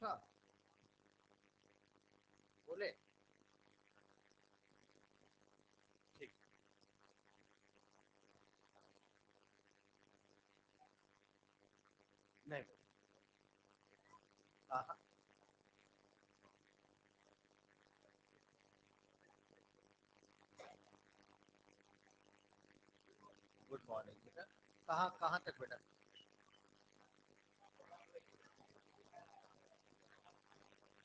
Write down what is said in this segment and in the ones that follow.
अच्छा, बोले। ठीक। नहीं। हाँ हाँ। गुड मॉर्निंग बेटा। कहाँ कहाँ तक बेटा?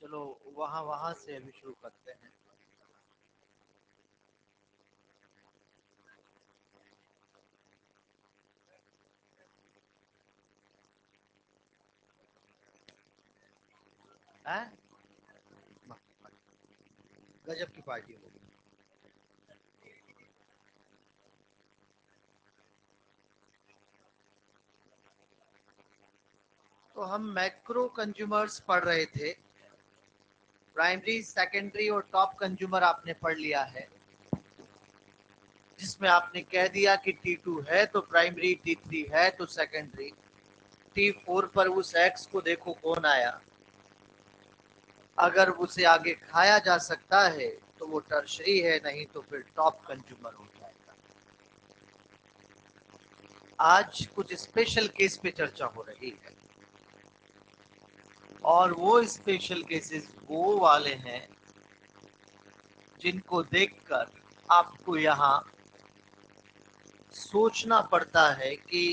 चलो, वहाँ वहाँ से अभी शुरू करते हैं। हैं? गजब की पार्टी होगी। तो हम मैक्रो कंज्यूमर्स पढ़ रहे थे। प्राइमरी, सेकेंडरी और टॉप कंज्यूमर आपने पढ़ लिया है, जिसमें आपने कह दिया कि T2 है तो प्राइमरी, T3 है तो सेकेंडरी, T4 पर उस एक्स को देखो कौन आया। अगर उसे आगे खाया जा सकता है तो वो टर्शरी है, नहीं तो फिर टॉप कंज्यूमर हो जाएगा। आज कुछ स्पेशल केस पे चर्चा हो रही है, और वो स्पेशल केसेस वो वाले हैं जिनको देखकर आपको यहाँ सोचना पड़ता है कि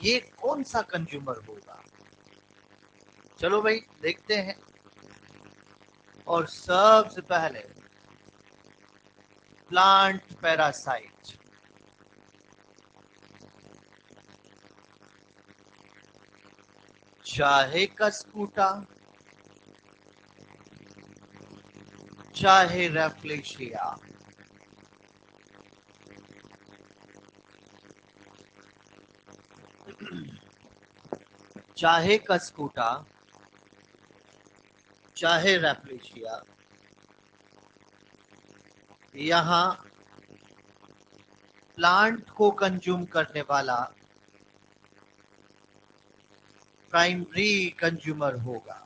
ये कौन सा कंज्यूमर होगा। चलो भाई देखते हैं। और सबसे पहले प्लांट पैरासाइट। चाहे कस्कूटा, चाहे रेफ्लेशिया, चाहे कस्कूटा, चाहे रेफ्लेशिया, यहाँ प्लांट को कंज्यूम करने वाला प्राइमरी कंज्यूमर होगा।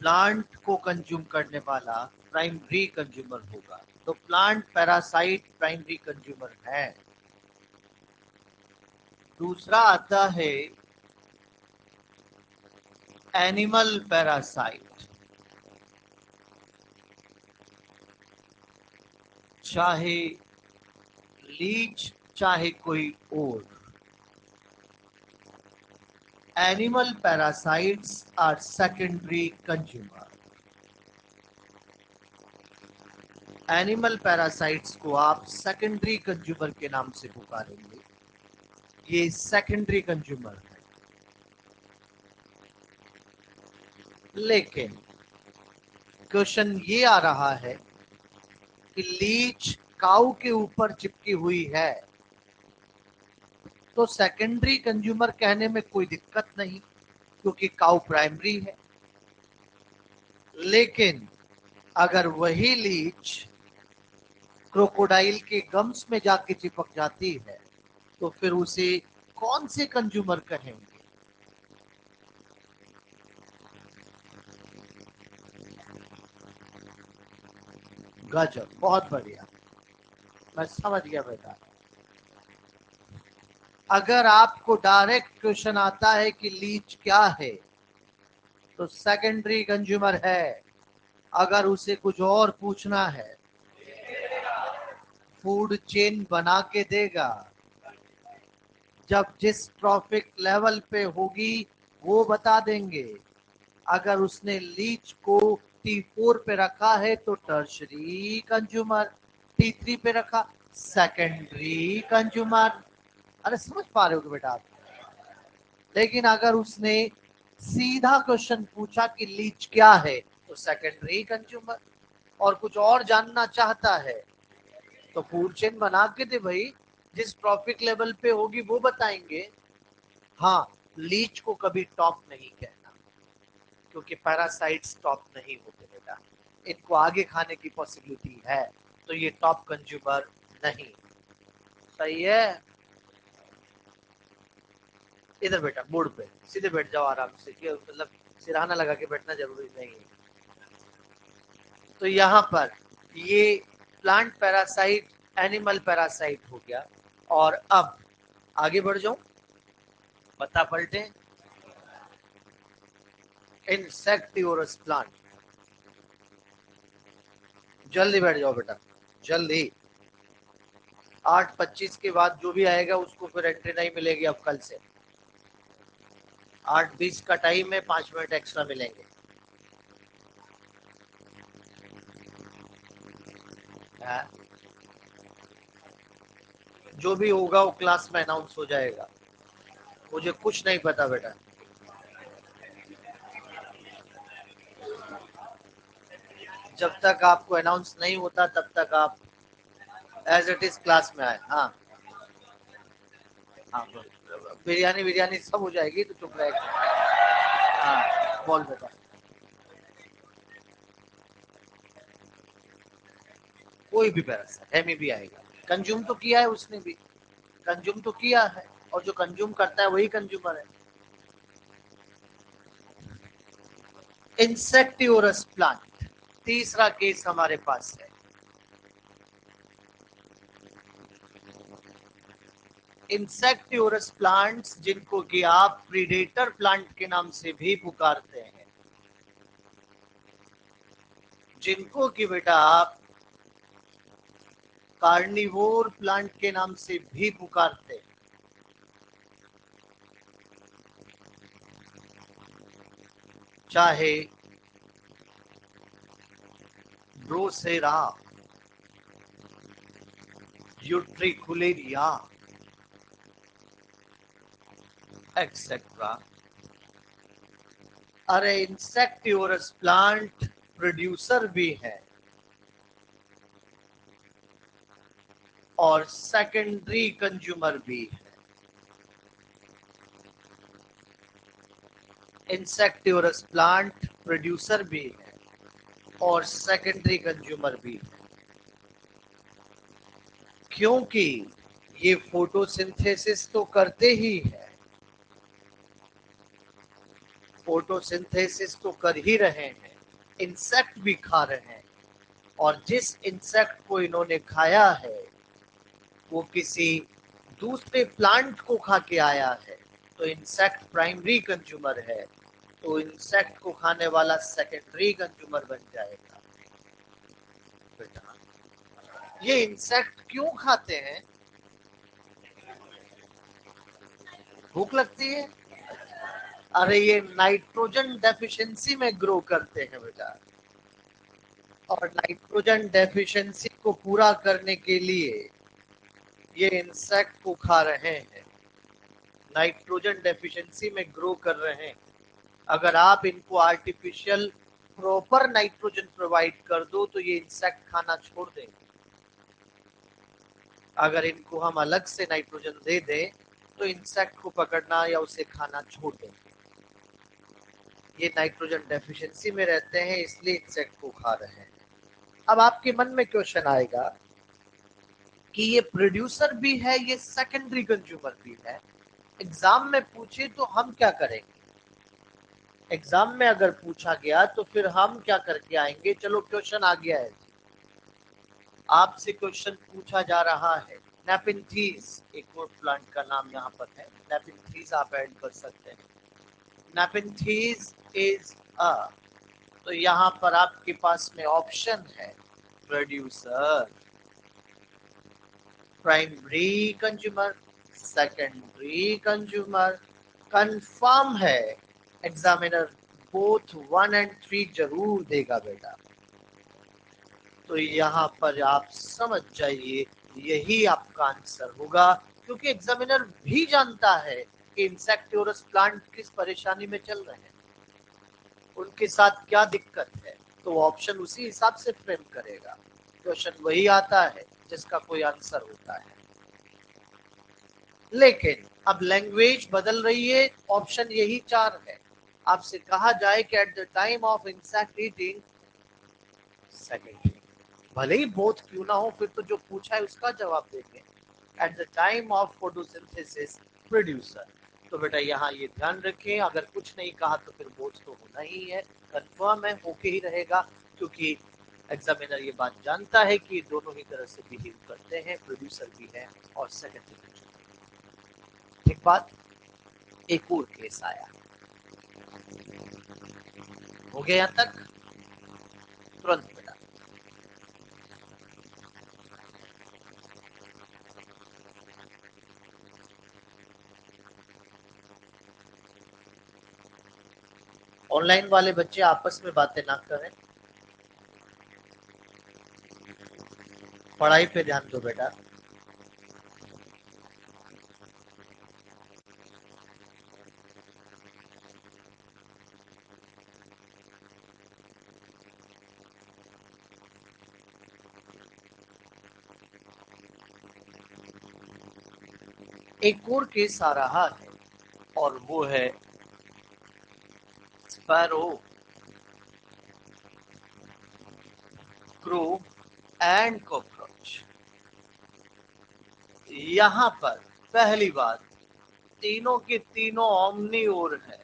प्लांट को कंज्यूम करने वाला प्राइमरी कंज्यूमर होगा। तो प्लांट पैरासाइट प्राइमरी कंज्यूमर है। दूसरा आता है एनिमल पैरासाइट। चाहे लीच, चाहे कोई और, animal parasites are secondary consumer. Animal parasites को आप सेकेंडरी कंज्यूमर के नाम से पुकारेंगे। ये सेकेंडरी कंज्यूमर है। लेकिन क्वेश्चन ये आ रहा है कि लीच काऊ के ऊपर चिपकी हुई है, तो सेकेंडरी कंज्यूमर कहने में कोई दिक्कत नहीं, क्योंकि काऊ प्राइमरी है। लेकिन अगर वही लीच क्रोकोडाइल के गम्स में जाके चिपक जाती है, तो फिर उसे कौन से कंज्यूमर कहेंगे? गजब, बहुत बढ़िया। मैं समझ गया बेटा। अगर आपको डायरेक्ट क्वेश्चन आता है कि लीच क्या है, तो सेकेंडरी कंज्यूमर है। अगर उसे कुछ और पूछना है, फूड चेन बना के देगा। जब जिस ट्रॉफिक लेवल पे होगी वो बता देंगे। अगर उसने लीच को T4 पे रखा है तो टर्शरी कंज्यूमर, T3 पे रखा सेकेंडरी कंज्यूमर। अरे समझ पा रहे हो बेटा आप? लेकिन अगर उसने सीधा क्वेश्चन पूछा कि लीच क्या है, तो सेकेंडरी कंज्यूमर। और कुछ और जानना चाहता है तो फूड चेन बना के दे भाई, जिस ट्रॉफिक लेवल पे होगी वो बताएंगे। हाँ, लीच को कभी टॉप नहीं कहना, क्योंकि पैरासाइट्स टॉप नहीं होते बेटा। इनको आगे खाने की पॉसिबिलिटी है, तो ये टॉप कंज्यूमर नहीं। सही है। इधर बेटा बोर्ड पे सीधे बैठ जाओ आराम से, कि मतलब सिरहाना लगा के बैठना जरूरी नहीं है। तो यहाँ पर ये प्लांट पैरासाइट, एनिमल पैरासाइट हो गया। और अब आगे बढ़ जाऊं, पता पलटे, इंसेक्टिवोरस प्लांट। जल्दी बैठ जाओ बेटा, जल्दी। 8:25 के बाद जो भी आएगा उसको फिर एंट्री नहीं मिलेगी अब कल से। 8:20 का टाइम है, 5 मिनट एक्स्ट्रा मिलेंगे। जो भी होगा वो क्लास में अनाउंस हो जाएगा, मुझे कुछ नहीं पता बेटा। जब तक आपको अनाउंस नहीं होता तब तक आप एज इट इज क्लास में आए। हाँ हाँ, बिरयानी बिरयानी सब हो जाएगी तो चुप रहे। हाँ बोल बेटा। कोई भी पैरासाइट एमी भी आएगा, कंज्यूम तो किया है उसने भी, कंज्यूम तो किया है, और जो कंज्यूम करता है वही कंज्यूमर है। इंसेक्टिवोरस प्लांट, तीसरा केस हमारे पास है। इंसेक्टिवोरस प्लांट्स, जिनको कि आप प्रीडेटर प्लांट के नाम से भी पुकारते हैं, जिनको कि बेटा आप कार्निवोर प्लांट के नाम से भी पुकारते हैं। चाहे ब्रोसेरा, यूट्रिकुलेरिया एक्सेट्रा। अरे इंसेक्टिवोरस प्लांट प्रोड्यूसर भी है और सेकेंडरी कंज्यूमर भी है। इंसेक्टिवोरस प्लांट प्रोड्यूसर भी है और सेकेंडरी कंज्यूमर भी है, क्योंकि ये फोटोसिंथेसिस तो करते ही है, फोटोसिंथेसिस तो कर ही रहे हैं, इंसेक्ट भी खा रहे हैं, और जिस इंसेक्ट को इन्होंने खाया है वो किसी दूसरे प्लांट को खा के आया है, तो इंसेक्ट प्राइमरी कंज्यूमर है, तो इंसेक्ट को खाने वाला सेकेंडरी कंज्यूमर बन जाएगा। बेटा ये इंसेक्ट क्यों खाते हैं? भूख लगती है। अरे ये नाइट्रोजन डेफिशिएंसी में ग्रो करते हैं बेटा, और नाइट्रोजन डेफिशिएंसी को पूरा करने के लिए ये इंसेक्ट को खा रहे हैं, नाइट्रोजन डेफिशिएंसी में ग्रो कर रहे हैं। अगर आप इनको आर्टिफिशियल प्रॉपर नाइट्रोजन प्रोवाइड कर दो तो ये इंसेक्ट खाना छोड़ देंगे। अगर इनको हम अलग से नाइट्रोजन दे दें तो इंसेक्ट को पकड़ना या उसे खाना छोड़ देंगे। ये नाइट्रोजन डेफिशिएंसी में रहते हैं इसलिए इंसेक्ट को खा रहे हैं। अब आपके मन में क्वेश्चन आएगा कि ये प्रोड्यूसर भी है, ये सेकेंडरी कंज्यूमर भी है, एग्जाम में पूछे तो हम क्या करेंगे? एग्जाम में अगर पूछा गया तो फिर हम क्या करके आएंगे? चलो क्वेश्चन आ गया है, आपसे क्वेश्चन पूछा जा रहा है। नेपिंथीज एक और प्लांट का नाम यहाँ पर है, नेपिंथीज आप ऐड कर सकते हैं। नेपिंथीज इज अ, तो यहाँ पर आपके पास में ऑप्शन है producer, primary consumer, secondary consumer. Confirm है एग्जामिनर बोथ 1 और 3 जरूर देगा बेटा। तो यहाँ पर आप समझ जाइए यही आपका आंसर होगा, क्योंकि एग्जामिनर भी जानता है कि इंसेक्टिवोरस प्लांट किस परेशानी में चल रहे हैं, उनके साथ क्या दिक्कत है, तो ऑप्शन उसी हिसाब से फ्रेम करेगा। क्वेश्चन वही आता है जिसका कोई आंसर होता है, लेकिन अब लैंग्वेज बदल रही है, ऑप्शन यही 4 है। आपसे कहा जाए कि at the time of insect eating, secondary, भले ही बोथ क्यों ना हो, फिर तो जो पूछा है उसका जवाब देंगे। At the time of photosynthesis, producer. तो बेटा यहाँ ये ध्यान रखें, अगर कुछ नहीं कहा तो फिर बोझ तो होना ही है, कंफर्म है, होके ही रहेगा, क्योंकि एग्जामिनर ये बात जानता है कि दोनों ही तरह से बिहेव करते हैं, प्रोड्यूसर भी है और सेकेंडरी। ठीक बात। एक और केस आया, हो गया यहाँ तक? तुरंत बेटा। ऑनलाइन वाले बच्चे आपस में बातें ना करें, पढ़ाई पे ध्यान दो बेटा। एक और केस आ रहा है और वो है स्पैरो, क्रो एंड कॉकरोच। यहाँ पर पहली बात, तीनों के तीनों ओमनीवोर है,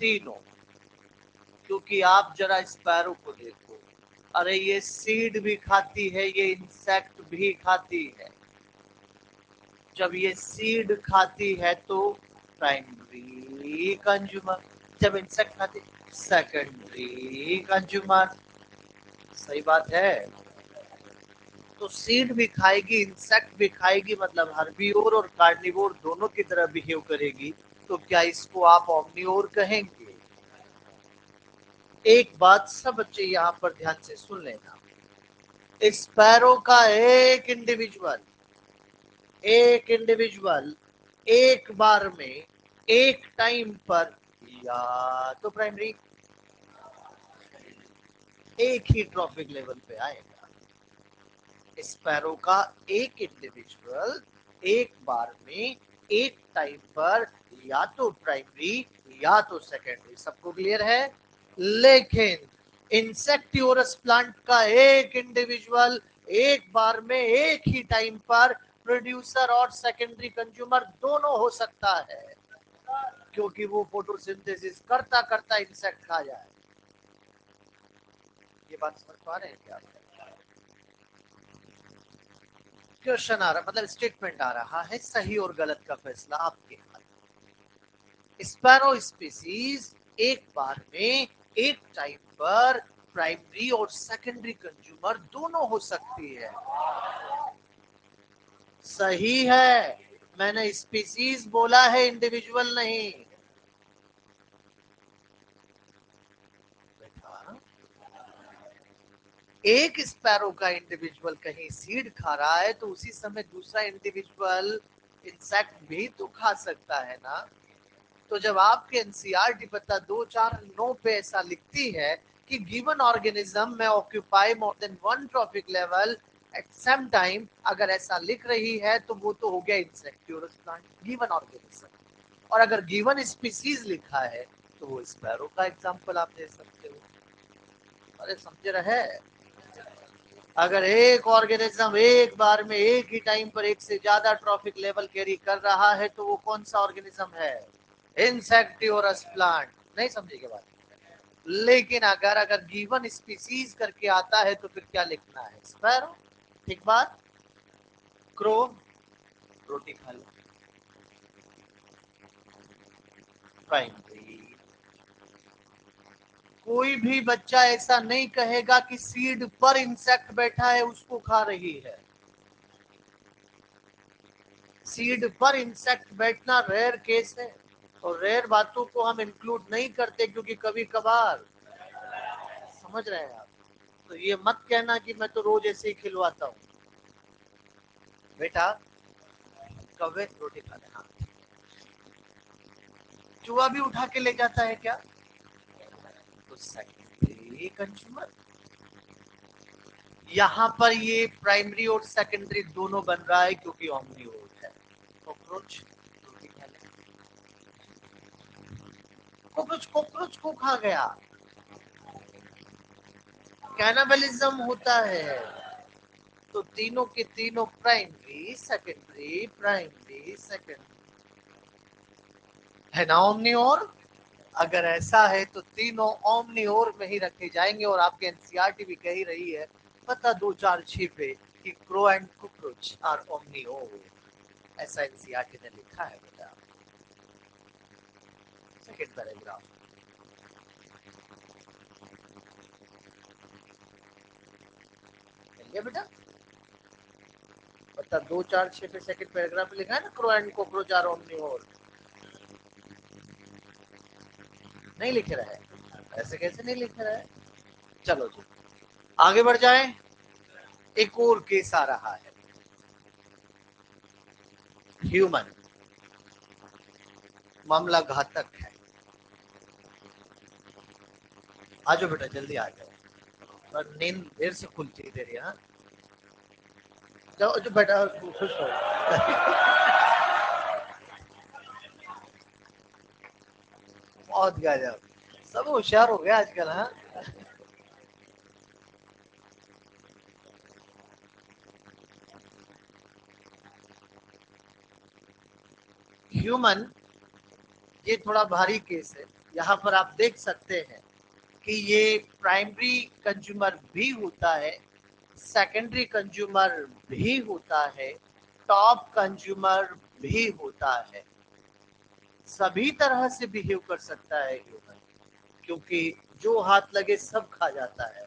तीनों। क्योंकि आप जरा स्पैरो को देखो, अरे ये सीड भी खाती है, ये इंसेक्ट भी खाती है। जब ये सीड खाती है तो प्राइमरी कंज्यूमर, जब इंसेक्ट खाती सेकेंडरी कंज्यूमर। सही बात है। तो सीड भी खाएगी, इंसेक्ट भी खाएगी, मतलब हर्बीवोर और कार्निवोर दोनों की तरह बिहेव करेगी। तो क्या इसको आप ओमनीवोर कहेंगे? एक बात सब बच्चे यहाँ पर ध्यान से सुन लेना, स्पैरो का एक इंडिविजुअल एक बार में एक टाइम पर या तो प्राइमरी एक ही ट्रॉफिक लेवल पे आएगा। स्पैरो का एक इंडिविजुअल एक बार में एक टाइम पर या तो प्राइमरी या तो सेकेंडरी। सबको क्लियर है? लेकिन इंसेक्टिवोरस प्लांट का एक इंडिविजुअल एक बार में एक ही टाइम पर प्रोड्यूसर और सेकेंडरी कंज्यूमर दोनों हो सकता है, क्योंकि वो फोटोसिंथेसिस करता करता इंसेक्ट खा जाए। ये बात समझ पा रहे हैं क्या? क्वेश्चन आ रहा, मतलब स्टेटमेंट आ रहा है, सही और गलत का फैसला आपके हाथ। स्पैरो स्पीसीज एक बार में एक टाइम पर प्राइमरी और सेकेंडरी कंज्यूमर दोनों हो सकती है। सही है, मैंने स्पीसीज बोला है, इंडिविजुअल नहीं। एक स्पैरो का इंडिविजुअल कहीं सीड खा रहा है तो उसी समय दूसरा इंडिविजुअल इंसेक्ट भी तो खा सकता है ना। तो जब आपके एनसीईआरटी पता 249 पे ऐसा लिखती है कि गिवन ऑर्गेनिज्म में occupy more than one trophic level at some time, अगर ऐसा लिख रही है तो वो तो हो गया इंसेक्टिवोरस प्लांट, गिवन ऑर्गेनिज्म। और अगर गिवन स्पीसीज लिखा है तो वो स्पैरो का एग्जांपल आप दे सकते हो। अरे समझे रहे? अगर एक ऑर्गेनिज्म एक बार में एक ही टाइम पर एक से ज्यादा ट्रॉफिक लेवल कैरी कर रहा है तो वो कौन सा ऑर्गेनिज्म है? Insectivorous plant. नहीं समझेगी बात? लेकिन अगर अगर गिवन स्पीसीज करके आता है तो फिर क्या लिखना है? स्पैरो। ठीक बात। क्रो, रोटी खा लो। प्राइमरी। कोई भी बच्चा ऐसा नहीं कहेगा कि सीड पर इंसेक्ट बैठा है उसको खा रही है। सीड पर इंसेक्ट बैठना रेयर केस है, और रेयर बातों को हम इंक्लूड नहीं करते क्योंकि कभी कभार, समझ रहे हैं आप? तो ये मत कहना कि मैं तो रोज ऐसे ही खिलवाता हूँ। बेटा कौवे रोटी खा लेना। चूहा भी उठा के ले जाता है क्या? तो सेकेंडरी कंज्यूमर। यहाँ पर ये प्राइमरी और सेकेंडरी दोनों बन रहा है क्योंकि ओमनीवोर है। कॉकरोच रोटी खा ले। कॉकरोच कॉकरोच को खा गया, कैनाबलिज्म होता है। तो तीनों के तीनों प्राइमरी सेकेंडरी प्राइमरी सेकेंडरी। है ना ओमनी और। अगर ऐसा है तो तीनों ओमनी और में ही रखे जाएंगे। और आपके एनसीईआरटी भी कह रही है पता 246 पे कि crow and cockroach are omnivore. ऐसा एनसीईआरटी ने लिखा है बेटा। सेकंड पैराग्राफ, बेटा पता 246 पे सेकंड पैराग्राफ में लिखा है ना crow and cockroach are omnivore. नहीं लिख रहा है, ऐसे कैसे नहीं लिख रहा है। चलो जी आगे बढ़ जाए। एक और केस आ रहा है, ह्यूमन, मामला घातक है। आ जाओ बेटा जल्दी आ जाओ, और नींद देर से खुलती है तेरी। हाँ जाओ जो बेटा खुश हो। बहुत गजब, सब होशियार हो गया आजकल। हाँ ह्यूमन, ये थोड़ा भारी केस है। यहाँ पर आप देख सकते हैं कि ये प्राइमरी कंज्यूमर भी होता है, सेकेंडरी कंज्यूमर भी होता है, टॉप कंज्यूमर भी होता है। सभी तरह से बिहेव कर सकता है ह्यूमन, क्योंकि जो हाथ लगे सब खा जाता है।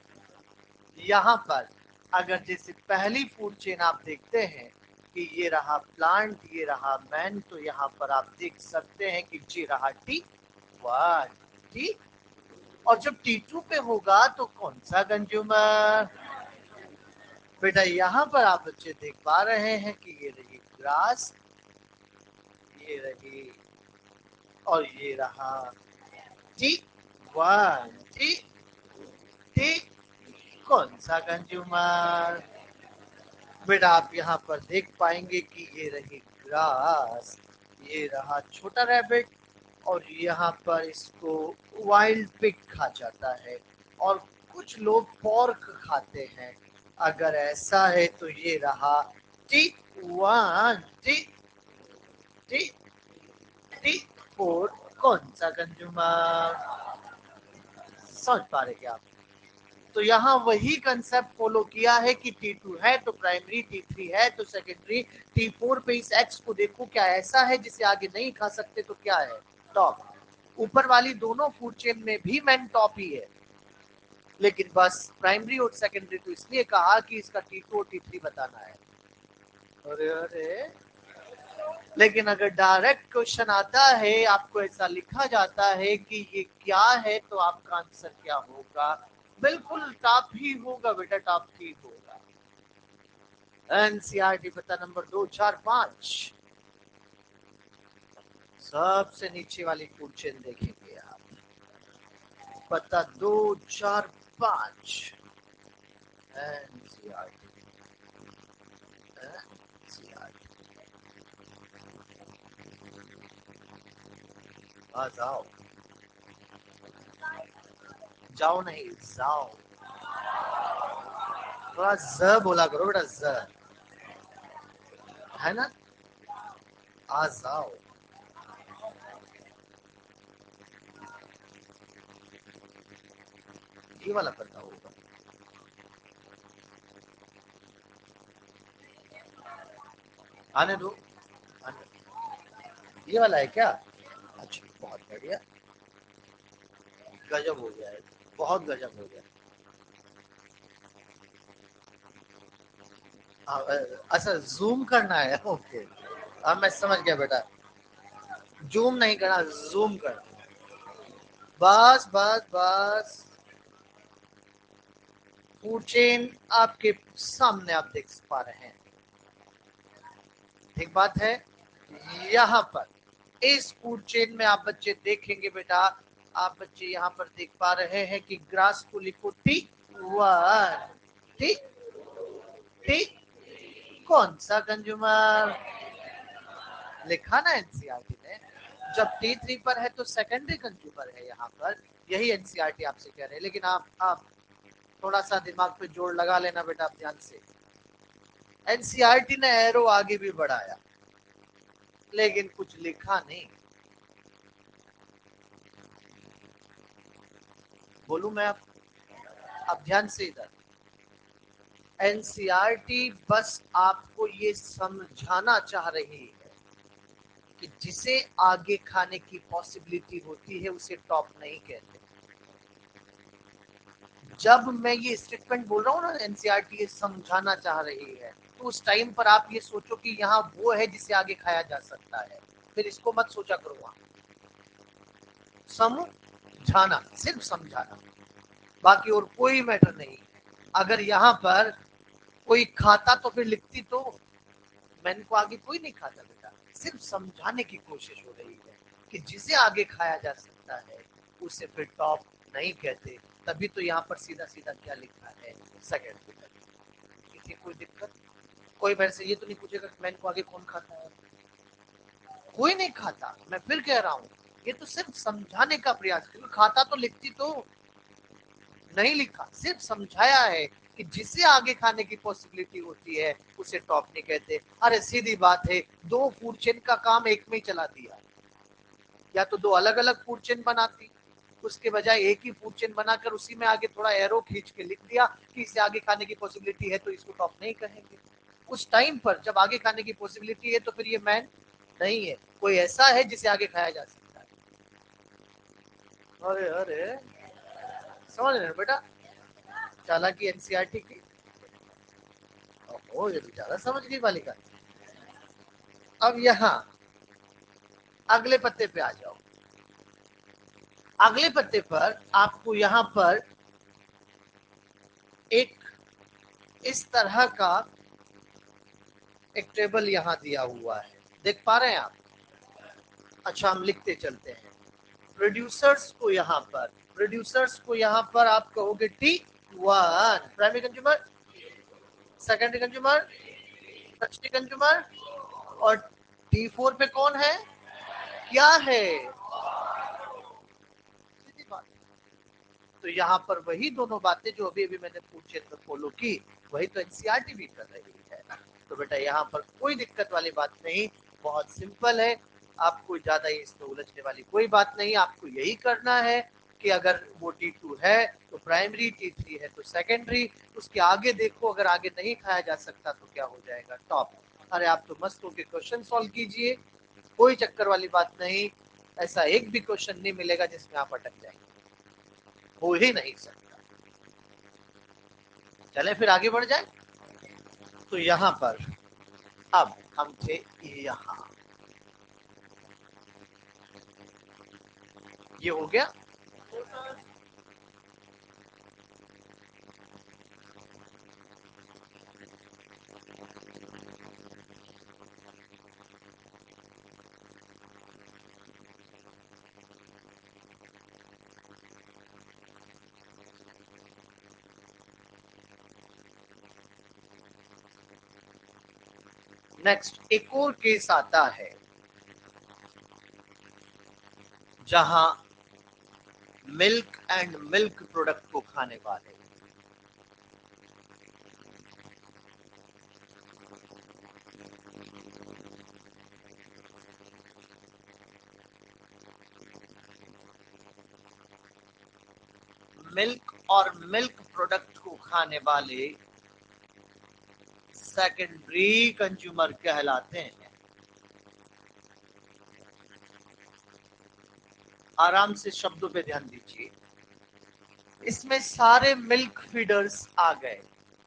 यहाँ पर अगर जैसे पहली फूड चेन आप देखते हैं कि ये रहा प्लांट, ये रहा मैन, तो यहाँ पर आप देख सकते हैं कि जी रहा T1, ठीक। और जब T2 पे होगा तो कौन सा कंज्यूमर। बेटा यहाँ पर आप बच्चे देख पा रहे हैं कि ये रही ग्रास, ये रही, और ये रहा T1, ठीक ठीक। कौन सा कंज्यूमर। बेटा आप यहाँ पर देख पाएंगे कि ये रही ग्रास, ये रहा छोटा रैबिट, और यहाँ पर इसको वाइल्ड पिग खा जाता है, और कुछ लोग पोर्क खाते हैं। अगर ऐसा है तो ये रहा T1, T T4। कौन सा कंज्यूमर। समझ पा रहे क्या आप। तो यहाँ वही कंसेप्ट फॉलो किया है कि T2 है तो प्राइमरी, T3 है तो सेकेंडरी, T4 पे इस X को देखो क्या ऐसा है जिसे आगे नहीं खा सकते तो क्या है टॉप। ऊपर वाली दोनों फूड चेन में भी मैन टॉप ही है, लेकिन बस प्राइमरी और सेकेंडरी तो इसलिए कहा कि इसका T2 और T3 बताना है। अरे अरे, लेकिन अगर डायरेक्ट क्वेश्चन आता है, आपको ऐसा लिखा जाता है कि ये क्या है, तो आपका आंसर क्या होगा। बिल्कुल टॉप ही होगा बेटा, टॉप ही होगा। एनसीईआरटी पता नंबर 245, सबसे नीचे वाली फूड चेन देखेंगे आप, पता 245। एनसीईआरटी, एनसीईआरटी, आ जाओ, जाओ नहीं जाओ, थोड़ा ज बोला करो बेटा, ज है ना। आ जाओ, ये वाला पता होगा। आने दो, आने दो। ये वाला है क्या। अच्छा बहुत बढ़िया, गजब हो गया है, बहुत गजब हो गया। अच्छा जूम करना है, ओके। अब मैं समझ गया बेटा, जूम नहीं करना, जूम करना। बस बस बस, फूड चेन आपके सामने आप देख पा रहे हैं, ठीक बात है। यहाँ पर इस फूड चेन में आप बच्चे देखेंगे बेटा, आप बच्चे यहाँ पर देख पा रहे हैं कि ग्रास को लिखो T1, ठीक ठीक। कौन सा कंज्यूमर लिखा ना एनसीईआरटी ने। जब T3 पर है तो सेकेंडरी कंज्यूमर है यहाँ पर, यही एनसीईआरटी आपसे कह रहे हैं। लेकिन आप थोड़ा सा दिमाग पे जोर लगा लेना बेटा, आप ध्यान से। एनसीईआरटी ने एरो आगे भी बढ़ाया, लेकिन कुछ लिखा नहीं। बोलूं मैं अब ध्यान से इधर। एनसीईआरटी बस आपको ये समझाना चाह रही है कि जिसे आगे खाने की पॉसिबिलिटी होती है उसे टॉप नहीं कहते। जब मैं ये स्टेटमेंट बोल रहा हूँ ना, एनसीईआरटी ये समझाना चाह रही है, तो उस टाइम पर आप ये सोचो कि यहाँ वो है जिसे आगे खाया जा सकता है, फिर इसको मत सोचा करो। वहां समझाना, सिर्फ समझाना, बाकी और कोई मैटर नहीं। अगर यहाँ पर कोई खाता तो फिर लिखती तो। मैंने को आगे कोई नहीं खाता बेटा, सिर्फ समझाने की कोशिश हो रही है कि जिसे आगे खाया जा सकता है उसे फिर टॉप नहीं कहते। तभी तो यहाँ पर सीधा सीधा क्या लिखा है, सेकंड फिगर। किसी कोई दिक्कत? कोई मेरे से ये तो नहीं पूछेगा कि मैन को आगे कौन खाता है? कोई नहीं खाता। मैं फिर कह रहा हूँ, ये तो सिर्फ समझाने का प्रयास, क्योंकि खाता तो लिखती तो नहीं लिखा, सिर्फ समझाया है कि जिसे आगे खाने की पॉसिबिलिटी होती है उसे टॉप नहीं कहते। अरे सीधी बात है, दो फूड चेन का काम एक में ही चला दिया। या तो दो अलग अलग फूड चेन बनाती, उसके बजाय एक ही फूड चेन बनाकर उसी में आगे थोड़ा एरो खींच के लिख दिया कि इसे आगे खाने की पॉसिबिलिटी है तो इसको टॉप नहीं कहेंगे। उस टाइम पर जब आगे खाने की पॉसिबिलिटी है तो फिर ये मैन नहीं है, कोई ऐसा है जिसे आगे खाया जा सकता है। अरे अरे, समझ रहे बेटा, चालाकी एनसीईआरटी की। ओ, ये तो ज्यादा समझ गई बालिका। अब यहाँ अगले पत्ते पे आ जाओ। अगले पत्ते पर आपको यहाँ पर एक इस तरह का एक टेबल यहाँ दिया हुआ है, देख पा रहे हैं आप? अच्छा, हम लिखते चलते हैं। प्रोड्यूसर्स को यहाँ पर आप कहोगे T1 primary consumer, secondary consumer, tertiary consumer, और T4 पे कौन है, क्या है? सीधी बात। तो यहाँ पर वही दोनों बातें जो अभी अभी मैंने पूछे तो फॉलो की, वही तो एनसीईआरटी भी कर रही है। तो बेटा यहाँ पर कोई दिक्कत वाली बात नहीं, बहुत सिंपल है। आपको ज्यादा इसमें उलझने वाली कोई बात नहीं। आपको यही करना है कि अगर वो T2 है तो प्राइमरी, T3 है तो सेकेंडरी, उसके आगे देखो, अगर आगे नहीं खाया जा सकता तो क्या हो जाएगा, टॉप। अरे आप तो मस्त होके क्वेश्चन सॉल्व कीजिए, कोई चक्कर वाली बात नहीं। ऐसा एक भी क्वेश्चन नहीं मिलेगा जिसमें आप अटक जाएंगे, हो ही नहीं सकता। चले फिर आगे बढ़ जाए। तो यहाँ पर अब हम थे यहाँ, ये हो गया। नेक्स्ट एक और केस आता है जहां मिल्क एंड मिल्क प्रोडक्ट को खाने वाले मिल्क और मिल्क प्रोडक्ट को खाने वाले सेकेंडरी कंज्यूमर कहलाते हैं। आराम से शब्दों पे ध्यान दीजिए। इसमें सारे मिल्क फीडर्स आ गए,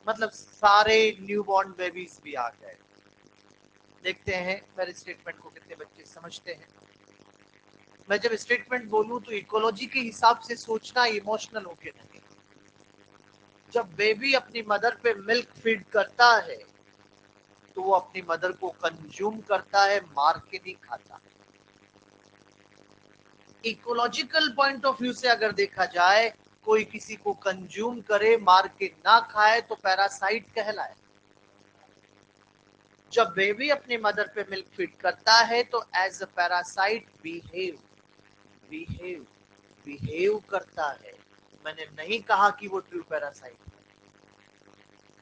मतलब सारे न्यूबॉर्न बेबीज भी आ गए। देखते हैं मेरे स्टेटमेंट को कितने बच्चे समझते हैं। मैं जब स्टेटमेंट बोलूं तो इकोलॉजी के हिसाब से सोचना, इमोशनल होके नहीं। जब बेबी अपनी मदर पे मिल्क फीड करता है तो वो अपनी मदर को कंज्यूम करता है, मार के नहीं खाता। इकोलॉजिकल पॉइंट ऑफ व्यू से अगर देखा जाए, कोई किसी को कंज्यूम करे, मार के ना खाए तो पैरासाइट कहलाए। जब बेबी अपनी मदर पे मिल्क फीड करता है तो as a parasite behave behave करता है। मैंने नहीं कहा कि वो ट्रू पैरासाइट है,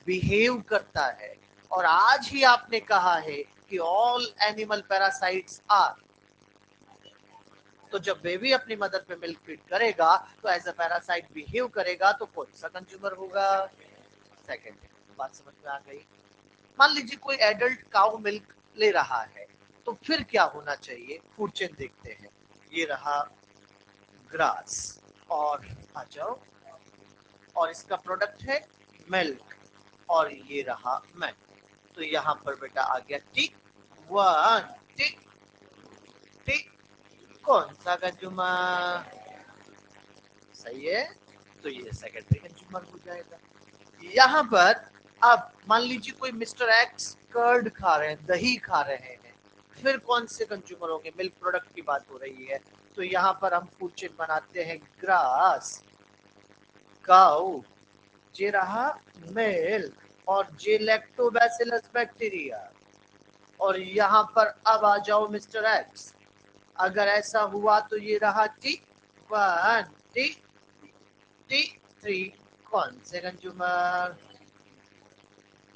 बिहेव करता है। और आज ही आपने कहा है कि ऑल एनिमल पैरासाइट्स आर, तो जब बेबी अपनी मदर पे मिल्क फीड करेगा तो एज अ पैरासाइट बिहेव करेगा, तो कौन सा कंज्यूमर होगा? सेकंड। बात समझ में आ गई? मान लीजिए कोई एडल्ट काउ मिल्क ले रहा है, तो फिर क्या होना चाहिए? फूड चेन देखते हैं। ये रहा ग्रास, और आ जाओ, और इसका प्रोडक्ट है मिल्क, और ये रहा मिल्क। तो यहाँ पर बेटा आ गया टिक वन, टिक टिक, कौन सा कंज्यूमर? सही है, तो ये सेकेंडरी कंज्यूमर हो जाएगा। यहाँ पर अब मान लीजिए कोई मिस्टर एक्स कर्ड खा रहे हैं, दही खा रहे हैं, फिर कौन से कंज्यूमर होंगे? मिल्क प्रोडक्ट की बात हो रही है, तो यहाँ पर हम फूड चेन बनाते हैं ग्रास, काउ, जे रहा मिल्क, और जे लैक्टोबैसिलस बैक्टीरिया। और यहाँ पर अब आ जाओ मिस्टर एक्स, अगर ऐसा हुआ तो ये रहा T one, T T three, कौन से कंज्यूमर?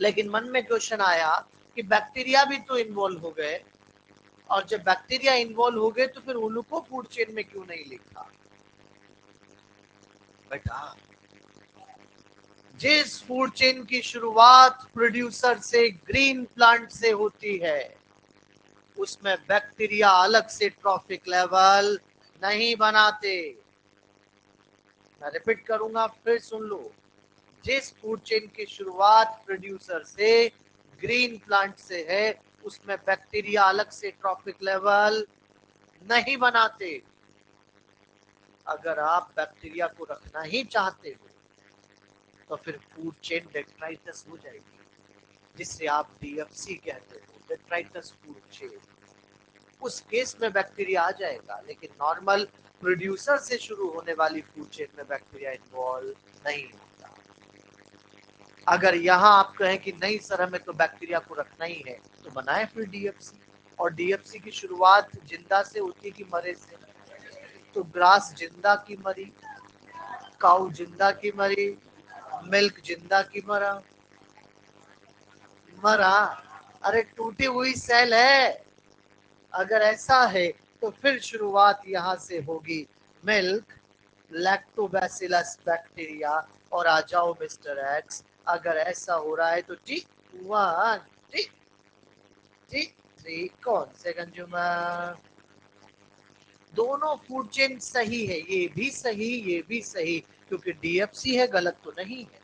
लेकिन मन में क्वेश्चन आया कि बैक्टीरिया भी तो इन्वॉल्व हो गए, और जब बैक्टीरिया इन्वॉल्व हो गए तो फिर उनको फूड चेन में क्यों नहीं लिखा? बेटा, जिस फूड चेन की शुरुआत प्रोड्यूसर से, ग्रीन प्लांट से होती है, उसमें बैक्टीरिया अलग से ट्रॉफिक लेवल नहीं बनाते। मैं रिपीट करूंगा, फिर सुन लो। जिस फूड चेन की शुरुआत प्रोड्यूसर से, ग्रीन प्लांट से है, उसमें बैक्टीरिया अलग से ट्रॉफिक लेवल नहीं बनाते। अगर आप बैक्टीरिया को रखना ही चाहते हो तो फिर फूड चेन डेट्राइटस हो जाएगी, जिसे आप डीएफसी कहते हो, डेट्राइटस फूड चेन। उस केस में बैक्टीरिया आ जाएगा, लेकिन नॉर्मल प्रोड्यूसर से शुरू होने वाली फूड चेन में बैक्टीरिया इन्वॉल्व नहीं होता। अगर यहाँ आप कहें कि नहीं सर हमें तो बैक्टीरिया को रखना ही है, तो बनाए फिर डीएफसी। और डीएफसी की शुरुआत जिंदा से होती कि मरे से? तो ग्रास जिंदा की मरी, काऊ जिंदा की मरी, मिल्क जिंदा की मरा। मरा, अरे टूटी हुई सेल है। अगर ऐसा है तो फिर शुरुआत यहाँ से होगी मिल्क, लैक्टोबैसिलस बैक्टीरिया, और आ जाओ मिस्टर एक्स, अगर ऐसा हो रहा है तो T one, T T three, कौन से कंज्यूमर? दोनों फूड चेन सही है, ये भी सही, ये भी सही, क्योंकि डीएफसी है, गलत तो नहीं है।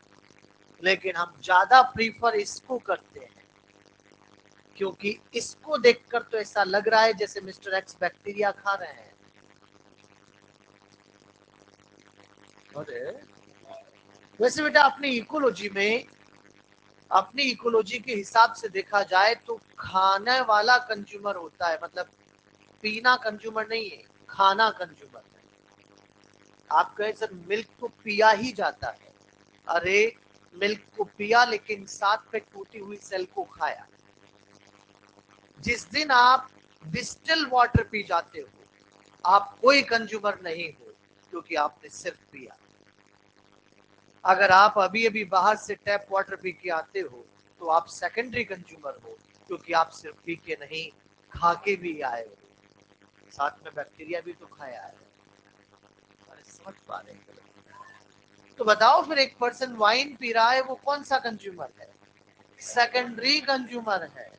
लेकिन हम ज्यादा प्रीफर इसको करते हैं, क्योंकि इसको देखकर तो ऐसा लग रहा है जैसे मिस्टर एक्स बैक्टीरिया खा रहे हैं। अरे वैसे बेटा अपनी इकोलॉजी के हिसाब से देखा जाए तो खाने वाला कंज्यूमर होता है, मतलब पीना कंज्यूमर नहीं है, खाना कंज्यूमर है। आप कहे सर मिल्क तो पिया ही जाता है। अरे मिल्क को पिया, लेकिन साथ में टूटी हुई सेल को खाया। जिस दिन आप डिस्टिल वाटर पी जाते हो, आप कोई कंज्यूमर नहीं हो, क्योंकि आपने सिर्फ पिया। अगर आप अभी अभी बाहर से टैप वाटर पी के आते हो तो आप सेकेंडरी कंज्यूमर हो, क्योंकि आप सिर्फ पी के नहीं, खा के भी आए हो, साथ में बैक्टीरिया भी तो खाया है। अरे समझ पा रहे हैं? तो बताओ फिर एक पर्सन वाइन पी रहा है, वो कौन सा कंज्यूमर है? सेकेंडरी कंज्यूमर है,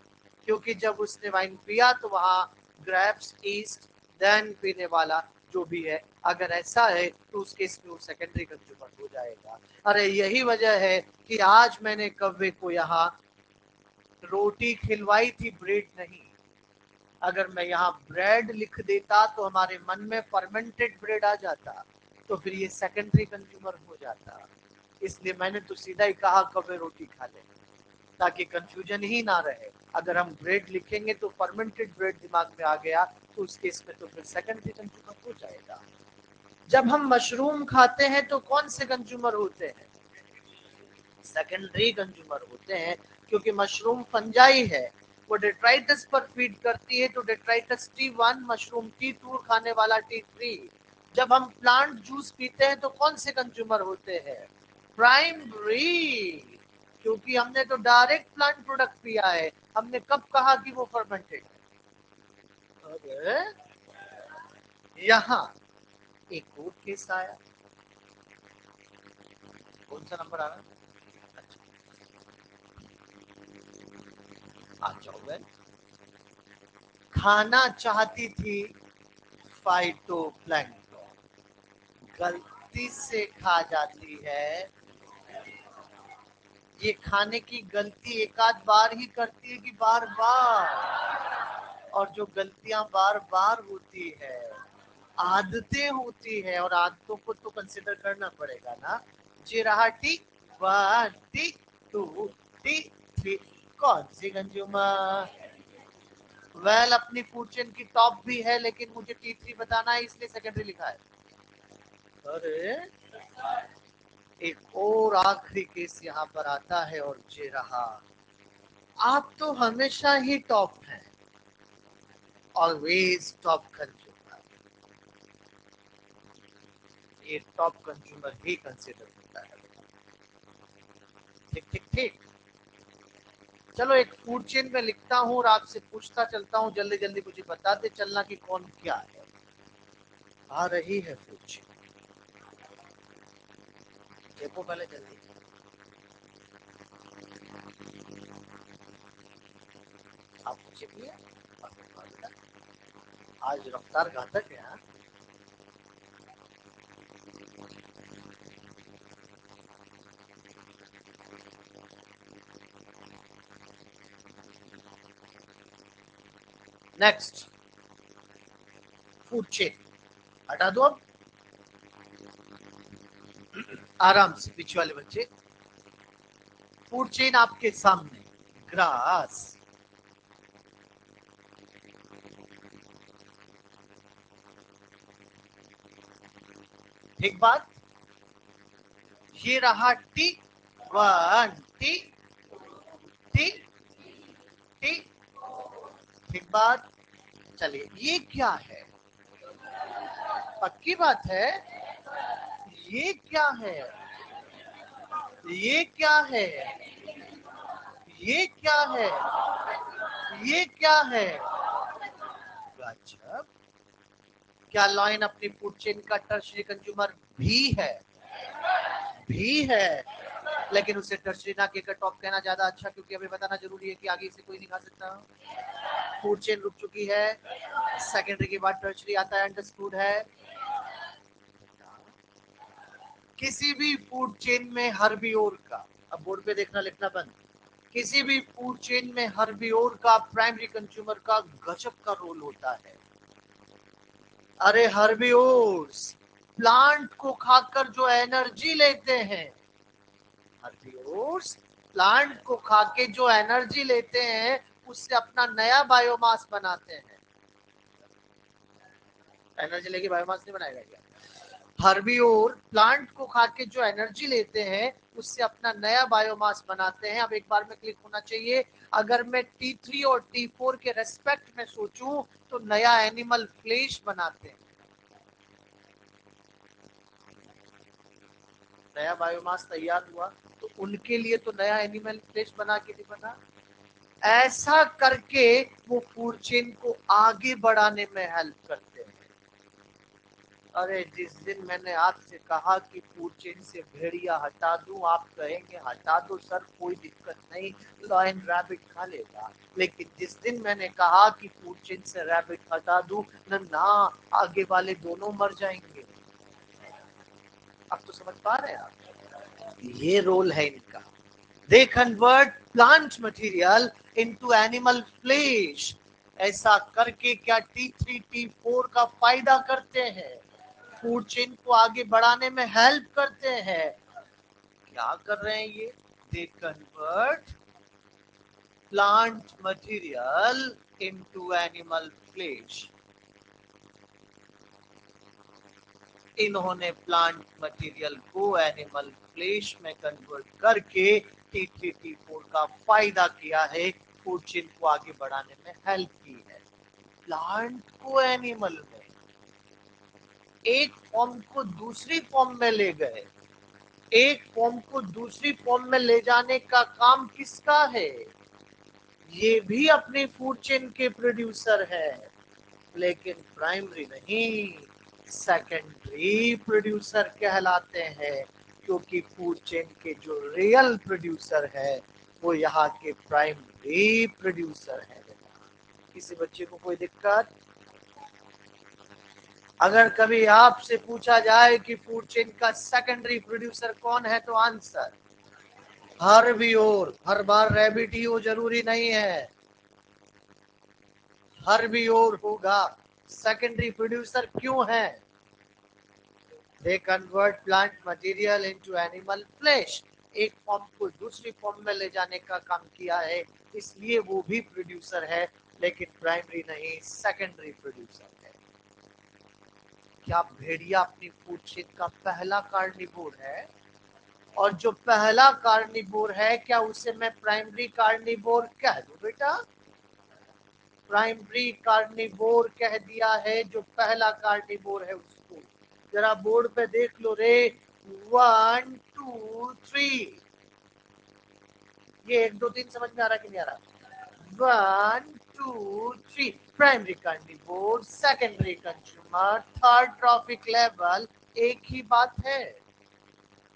क्योंकि जब उसने वाइन पिया तो वहां ग्रेप्स, ईस्ट, देन पीने वाला जो भी है, अगर ऐसा है तो उस केस में वो सेकेंडरी कंज्यूमर हो जाएगा। अरे यही वजह है कि आज मैंने कव्वे को यहाँ रोटी खिलवाई थी, ब्रेड नहीं। अगर मैं यहाँ ब्रेड लिख देता तो हमारे मन में फर्मेंटेड ब्रेड आ जाता, तो फिर ये सेकेंडरी कंज्यूमर हो जाता। इसलिए मैंने तो सीधा ही कहा कव्वे रोटी खा ले, ताकि कंफ्यूजन ही ना रहे। अगर हम ब्रेड लिखेंगे तो फर्मेंटेड ब्रेड दिमाग में आ गया, तो उस केस में तो फिर सेकेंडरी कंज्यूमर हो जाएगा। जब हम मशरूम खाते हैं तो कौन से कंज्यूमर होते हैं? सेकेंडरी कंज्यूमर होते हैं, क्योंकि मशरूम फंजाई है, वो डेट्राइटस पर फीड करती है, तो डेट्राइटस T1, मशरूम T2, खाने वाला T3। जब हम प्लांट जूस पीते हैं तो कौन से कंज्यूमर होते हैं? प्राइमरी, क्योंकि हमने तो डायरेक्ट प्लांट प्रोडक्ट पिया है, हमने कब कहा कि वो फर्मेंटेड है? यहां एक और केस आया, कौन सा नंबर आ रहा है? अच्छा, आ जाओ वेल। खाना चाहती थी फाइटोप्लैंक्टन, गलती से खा जाती है। ये खाने की गलती एक आध बार ही करती है कि बार बार? और जो गलतियां बार बार होती है, आदतें होती है, और आदतों को तो कंसिडर करना पड़ेगा ना। जी रहा टिक 1 टिक 2 टिक 3। कौन सी कंज्यूमर? वेल अपनी फूड चेन की टॉप भी है, लेकिन मुझे T3 बताना है, इसलिए सेकेंडरी लिखा है। अरे एक और आखिरी केस यहाँ पर आता है, और ये रहा। आप तो हमेशा ही टॉप हैं, ऑलवेज टॉप कंज्यूमर। ये टॉप कंज्यूमर ही कंसिडर होता है। ठीक ठीक ठीक। चलो एक फूड चेन में लिखता हूँ और आपसे पूछता चलता हूँ, जल्दी जल्दी मुझे बताते चलना कि कौन क्या है। आ रही है फूड चेन, देखो पहले जल्दी। आप मुझे भी है, आज रफ्तार घातक है। हाँ? नेक्स्ट फूड चेन हटा दो अब, आराम से पीछे वाले बच्चे। फूड चेन आपके सामने, ग्रास, ठीक बात। ये रहा T1 टी टी टी, ठीक बात। चलिए ये क्या है? पक्की बात है, ये क्या है? ये क्या है? ये क्या है? ये क्या है? गजब। क्या लॉयन अपनी फूड चेन का टर्शरी कंज्यूमर भी है? भी है, लेकिन उसे टर्शरी ना कहकर टॉप कहना ज्यादा अच्छा, क्योंकि अभी बताना जरूरी है कि आगे इसे कोई नहीं खा सकता। फूड चेन रुक चुकी है, सेकेंडरी के बाद टर्शरी आता है, अंडरस्टूड है। किसी भी फूड चेन में हर्बियोर का, अब बोर्ड पे देखना लिखना बंद, किसी भी फूड चेन में हर्बियोर का प्राइमरी कंज्यूमर का गजब का रोल होता है। अरे हर्बियोर्स प्लांट को खाकर जो एनर्जी लेते हैं, हर्बियोर्स प्लांट को खाके जो एनर्जी लेते हैं, उससे अपना नया बायोमास बनाते हैं। एनर्जी लेके बायोमास नहीं बनाएगा क्या? हर्बियोर प्लांट को खाके जो एनर्जी लेते हैं, उससे अपना नया बायोमास बनाते हैं। अब एक बार में क्लिक होना चाहिए। अगर मैं T3 और T4 के रेस्पेक्ट में सोचूं, तो नया एनिमल फ्लेश बनाते हैं। नया बायोमास तैयार हुआ, तो उनके लिए तो नया एनिमल फ्लेश बना के नहीं बना। ऐसा करके वो फूड चेन को आगे बढ़ाने में हेल्प करते हैं। अरे जिस दिन मैंने आपसे कहा कि फूड चेन से भेड़िया हटा दूं, आप कहेंगे हटा दो सर, कोई दिक्कत नहीं, लॉयन रैबिट खा लेगा। लेकिन जिस दिन मैंने कहा कि फूड चेन से रैबिट हटा दूं, ना आगे वाले दोनों मर जाएंगे। अब तो समझ पा रहे हैं आप, ये रोल है इनका। They convert plant material into animal flesh. ऐसा करके क्या T3 T4 का फायदा करते हैं, फूड चेन को आगे बढ़ाने में हेल्प करते हैं। क्या कर रहे हैं ये? They convert plant material into animal flesh. इन्होंने प्लांट मटेरियल को एनिमल फ्लेश में कन्वर्ट करके T3 T4 का फायदा किया है, फूड चेन को आगे बढ़ाने में हेल्प की है। प्लांट को एनिमल में, एक फॉर्म को दूसरी फॉर्म में ले गए। एक फॉर्म को दूसरी फॉर्म में ले जाने का काम किसका है? ये भी अपने फूड चेन के प्रोड्यूसर है। लेकिन प्राइमरी नहीं, सेकेंडरी प्रोड्यूसर कहलाते हैं, क्योंकि फूड चेन के जो रियल प्रोड्यूसर है वो यहाँ के प्राइमरी प्रोड्यूसर है। किसी बच्चे को कोई दिक्कत? अगर कभी आपसे पूछा जाए कि फूड चेन का सेकेंडरी प्रोड्यूसर कौन है, तो आंसर हर्बिवोर। हर बार रैबिट ही हो जरूरी नहीं है, हर्बिवोर होगा। सेकेंडरी प्रोड्यूसर क्यों है? They convert plant material into animal flash. एक फॉर्म को दूसरी फॉर्म में ले जाने का काम किया है, इसलिए वो भी प्रोड्यूसर है, लेकिन प्राइमरी नहीं, सेकेंडरी प्रोड्यूसर है। क्या भेड़िया अपनी फूड चेन का पहला कार्निवोर है? और जो पहला कार्निवोर है, क्या उसे मैं प्राइमरी कार्निवोर कह दूं बेटा? प्राइमरी कार्निवोर कह दिया है जो पहला कार्निवोर है उसको। जरा बोर्ड पे देख लो रे, 1 2 3। ये 1 2 3 समझ में आ रहा कि नहीं आ रहा? 1 2 3। Primary carnivore, secondary consumer, third trophic level, एक ही बात है।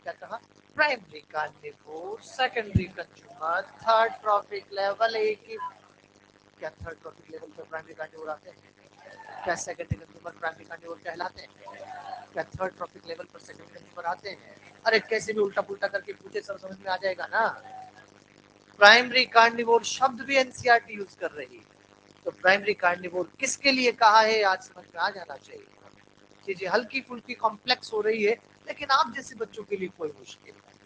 क्या कहा? Primary carnivore, secondary consumer, third trophic level, एक ही। क्या थर्ड ट्रॉफिक लेवल पे प्राइमरी कार्निवोर आते हैं? क्या सेकेंडरी कंज्यूमर प्राइमरी कार्निवोर कहलाते हैं? क्या थर्ड ट्रॉफिक लेवल पर सेकेंडरी कंज्यूमर आते हैं? अरे कैसे भी उल्टा पुल्टा करके पूछे, सब समझ में आ जाएगा ना। प्राइमरी कार्निवोर शब्द भी एनसीईआरटी यूज कर रही है, तो प्राइमरी कार्निवोर किसके लिए कहा है आज समझ में आ जाना चाहिए। चीजें हल्की फुल्की कॉम्प्लेक्स हो रही है, लेकिन आप जैसे बच्चों के लिए कोई मुश्किल नहीं।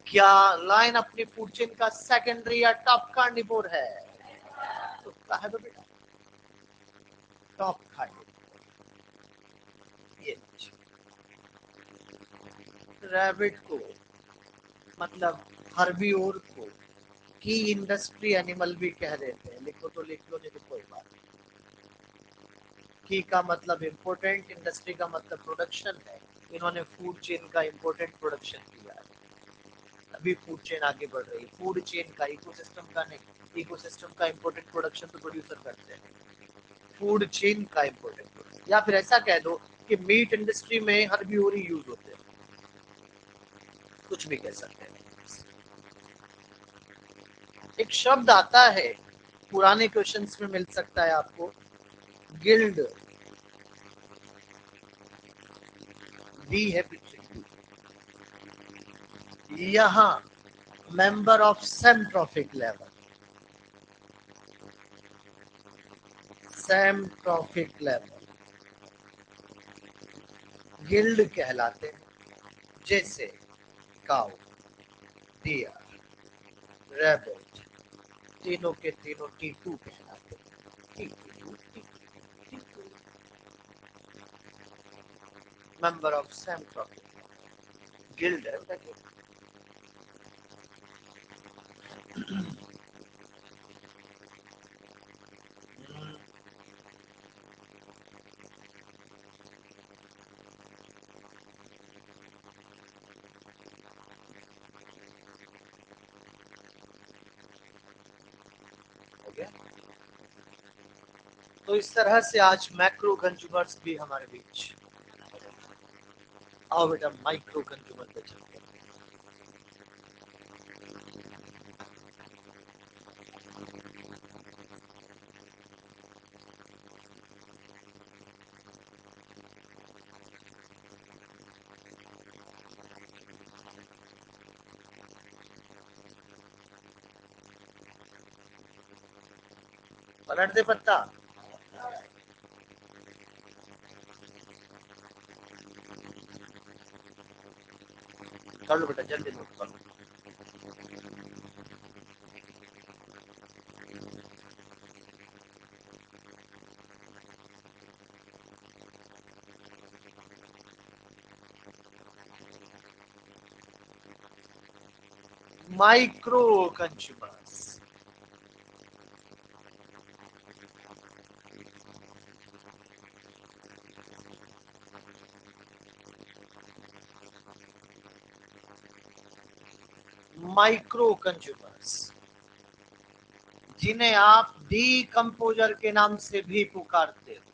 क्या लाइन अपनी फूड चेन का सेकेंडरी या टॉप कार्निवोर है? तो कहा दो बेटा, टॉप कार्निवोर। ये रैबिट को, मतलब हर्बिवोर को की इंडस्ट्री एनिमल भी कह देते हैं। लिखो तो लिख लो, नहीं तो कोई बात नहीं। की का मतलब इम्पोर्टेंट, इंडस्ट्री का मतलब प्रोडक्शन है। इन्होंने फूड चेन का इम्पोर्टेंट प्रोडक्शन किया है, अभी फूड चेन आगे बढ़ रही है। फूड चेन का, इकोसिस्टम का नहीं। इकोसिस्टम का इम्पोर्टेंट प्रोडक्शन तो प्रोड्यूसर करते हैं, फूड चेन का इम्पोर्टेंट प्रोडक्शन। या फिर ऐसा कह दो कि मीट इंडस्ट्री में हर्बिवोर यूज होते हैं, कुछ भी कह सकते हैं। एक शब्द आता है, पुराने क्वेश्चंस में मिल सकता है आपको, गिल्ड। वी है यहाँ member of same trophic level, same trophic level guild कहलाते हैं। जैसे काउ, डियर, रैबिट, तीनों के तीनों T2 कहलाते हैं। Member of same trophic guild है उनका। हो गया। तो इस तरह से आज मैक्रो कंज्यूमर्स भी हमारे बीच। आओ बेटा माइक्रो कंज्यूमर पे चलते हैं। पलट दे पत्ता। कर लो बेटा, जल्दी नोट कर लो। माइक्रो कंज्यूमर्स, माइक्रो कंज्यूमर्स जिन्हें आप डीकंपोजर के नाम से भी पुकारते हो,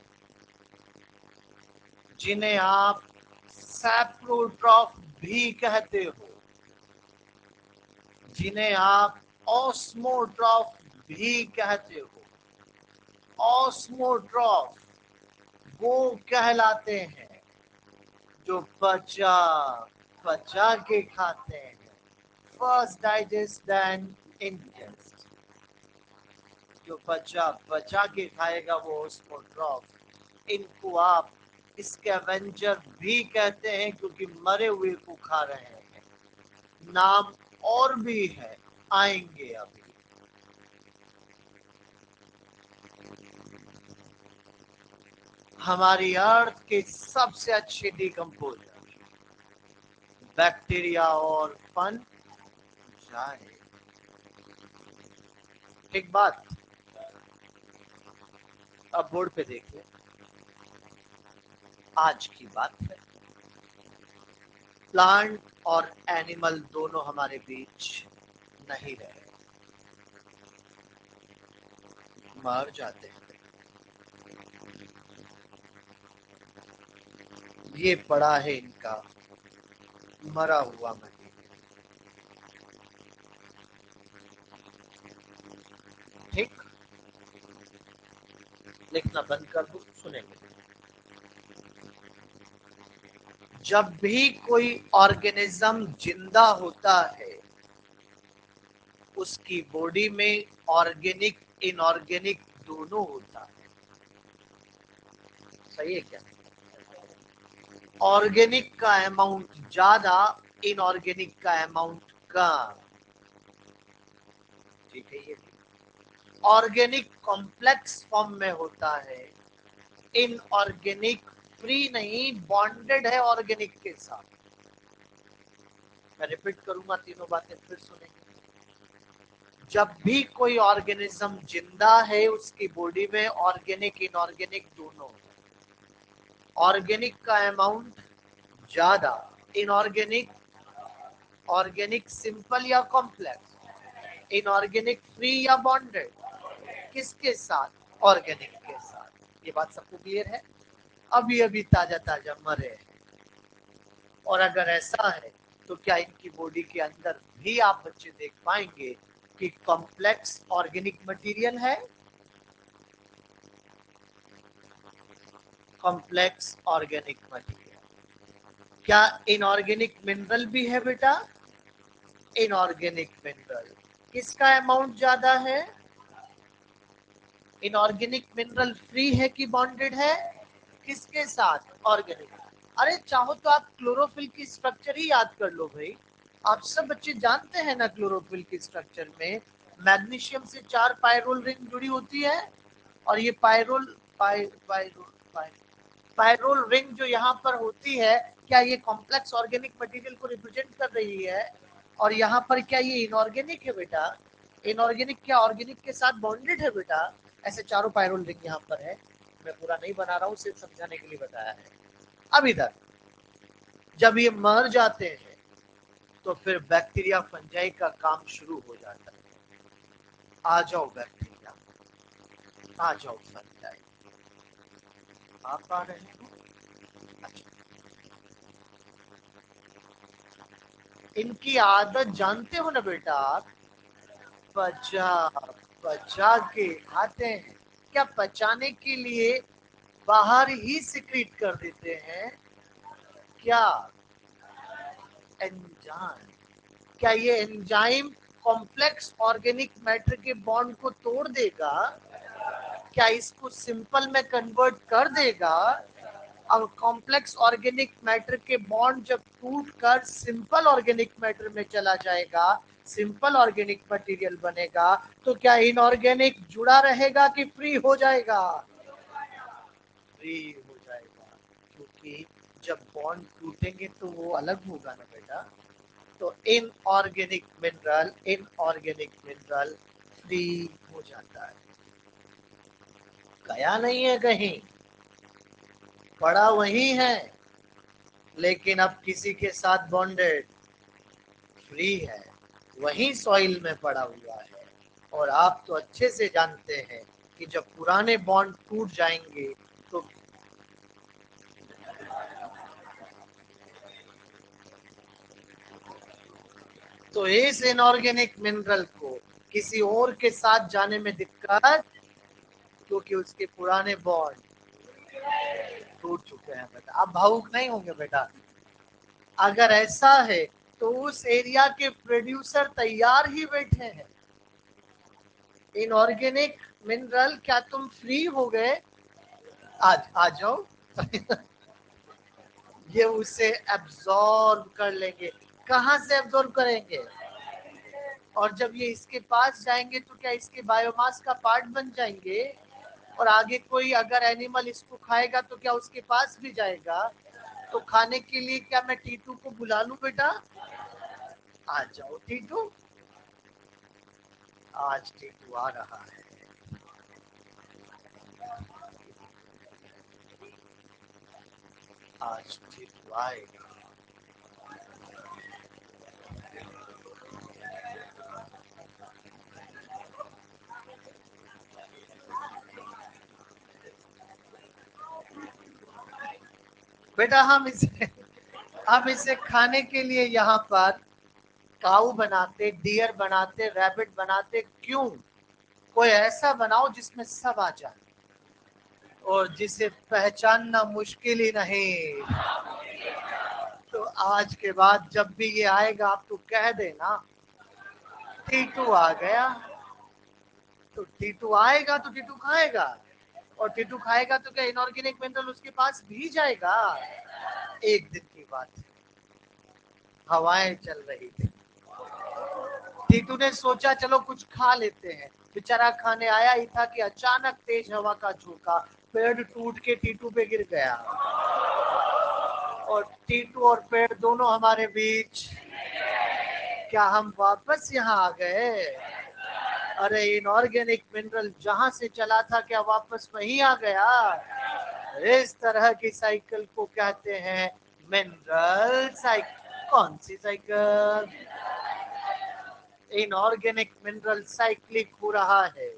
जिन्हें आप सैप्रोट्रॉफ भी कहते हो, जिन्हें आप ऑस्मोट्रॉफ भी कहते हो। ऑस्मोट्रॉफ वो कहलाते हैं जो पचा पचा के खाते हैं, फर्स्ट डाइजेस्ट देन इंजेस्ट। जो पचा के खाएगा वो ऑस्मोट्रॉफ। इनको आप स्कैवेंजर भी कहते हैं क्योंकि मरे हुए को खा रहे हैं। नाम और भी है, आएंगे अभी। हमारी अर्थ के सबसे अच्छे डीकंपोजर बैक्टीरिया और फंजाई। एक बात अब बोर्ड पे देखिए, आज की बात है। प्लांट और एनिमल दोनों हमारे बीच नहीं रहे, मर जाते हैं। ये पड़ा है इनका मरा हुआ मटेरियल, ठीक। लिखना बंद कर दो, सुनेंगे। जब भी कोई ऑर्गेनिज्म जिंदा होता है, उसकी बॉडी में ऑर्गेनिक इनऑर्गेनिक दोनों होता है। सही है क्या? ऑर्गेनिक का अमाउंट ज्यादा, इनऑर्गेनिक का अमाउंट कम, ठीक है। ये ऑर्गेनिक कॉम्प्लेक्स फॉर्म में होता है, इनऑर्गेनिक फ्री नहीं, बॉन्डेड है ऑर्गेनिक के साथ। मैं रिपीट करूंगा, तीनों बातें फिर सुनेंगे। जब भी कोई ऑर्गेनिज्म जिंदा है, उसकी बॉडी में ऑर्गेनिक इनऑर्गेनिक दोनों, ऑर्गेनिक का अमाउंट ज्यादा, इनऑर्गेनिक ऑर्गेनिक सिंपल या कॉम्प्लेक्स, इनऑर्गेनिक फ्री या बॉन्डेड, किसके साथ? ऑर्गेनिक के साथ। ये बात सबको क्लियर है? अभी अभी ताजा ताजा मरे हैं, और अगर ऐसा है तो क्या इनकी बॉडी के अंदर भी आप बच्चे देख पाएंगे कि कॉम्प्लेक्स ऑर्गेनिक मटेरियल है? Complex organic material. क्या इनऑर्गेनिक मिनरल भी है बेटा? Inorganic mineral. किसका अमाउंट ज्यादा है? इनऑर्गेनिक मिनरल फ्री है कि बॉन्डेड है? किसके साथ? ऑर्गेनिक। अरे चाहो तो आप क्लोरोफिल की स्ट्रक्चर ही याद कर लो भाई। आप सब बच्चे जानते हैं ना, क्लोरोफिल की स्ट्रक्चर में मैग्नीशियम से 4 पायरोल रिंग जुड़ी होती है, और ये पायरोल रिंग जो यहाँ पर होती है, क्या ये कॉम्प्लेक्स ऑर्गेनिक मटेरियल को रिप्रेजेंट कर रही है? और यहाँ पर क्या ये इनऑर्गेनिक है बेटा? इनऑर्गेनिक क्या ऑर्गेनिक के साथ बॉन्डेड है बेटा? ऐसे चारों पायरोल रिंग यहाँ पर है। मैं पूरा नहीं बना रहा हूँ, सिर्फ समझाने के लिए बताया है। अब इधर जब ये मर जाते हैं तो फिर बैक्टीरिया फंजाई का काम शुरू हो जाता है। आ जाओ बैक्टीरिया, आ जाओ फंजाई। आप आ रहे हो? अच्छा। इनकी आदत जानते हो ना बेटा आप? पचा पचा के खाते हैं। क्या पचाने के लिए बाहर ही सिक्रीट कर देते हैं क्या? एंजाइम। क्या ये एंजाइम कॉम्प्लेक्स ऑर्गेनिक मैटर के बॉन्ड को तोड़ देगा? क्या इसको सिंपल में कन्वर्ट कर देगा? अब कॉम्प्लेक्स ऑर्गेनिक मैटर के बॉन्ड जब टूट कर सिंपल ऑर्गेनिक मैटर में चला जाएगा, सिंपल ऑर्गेनिक मटेरियल बनेगा, तो क्या इनऑर्गेनिक जुड़ा रहेगा कि फ्री हो जाएगा? फ्री हो जाएगा, क्योंकि जब बॉन्ड टूटेंगे तो वो अलग होगा ना बेटा। तो इनऑर्गेनिक मिनरल फ्री हो जाता है, गया नहीं है कहीं, पड़ा वही है, लेकिन अब किसी के साथ बॉन्डेड, फ्री है, वही सॉइल में पड़ा हुआ है। और आप तो अच्छे से जानते हैं कि जब पुराने बॉन्ड टूट जाएंगे तो इस इनऑर्गेनिक मिनरल को किसी और के साथ जाने में दिक्कत, क्योंकि उसके पुराने बॉन्ड टूट चुके हैं। बेटा आप भावुक नहीं होंगे बेटा। अगर ऐसा है तो उस एरिया के प्रोड्यूसर तैयार ही बैठे हैं। इनऑर्गेनिक मिनरल, क्या तुम फ्री हो गए? आज आ जाओ। ये उसे एब्जॉर्ब कर लेंगे। कहां से एब्जॉर्ब करेंगे? और जब ये इसके पास जाएंगे तो क्या इसके बायोमास का पार्ट बन जाएंगे? और आगे कोई अगर एनिमल इसको खाएगा तो क्या उसके पास भी जाएगा? तो खाने के लिए क्या मैं टीटू को बुला लूं बेटा? आ जाओ टीटू। आज टीटू आ रहा है। आज टीटू आएगा। बेटा हम इसे खाने के लिए यहाँ पर काऊ बनाते, डियर बनाते, रैबिट बनाते, क्यों? कोई ऐसा बनाओ जिसमें सब आ जाए और जिसे पहचानना मुश्किल ही नहीं। तो आज के बाद जब भी ये आएगा आप तो कह देना टीटू आ गया। तो टीटू आएगा तो टीटू खाएगा, और टीटू खाएगा तो क्या इनऑर्गेनिक मिनरल उसके पास भी जाएगा? एक दिन की बात है, हवाएं चल रही थी। टीटू ने सोचा चलो कुछ खा लेते हैं। बेचारा खाने आया ही था कि अचानक तेज हवा का झोंका, पेड़ टूट के टीटू पे गिर गया। और टीटू और पेड़ दोनों हमारे बीच। क्या हम वापस यहाँ आ गए? अरे इनऑर्गेनिक मिनरल जहां से चला था क्या वापस वहीं आ गया? इस तरह की साइकिल को कहते हैं मिनरल साइकिल। कौन सी साइकिल? इनऑर्गेनिक मिनरल साइक्लिक हो रहा है।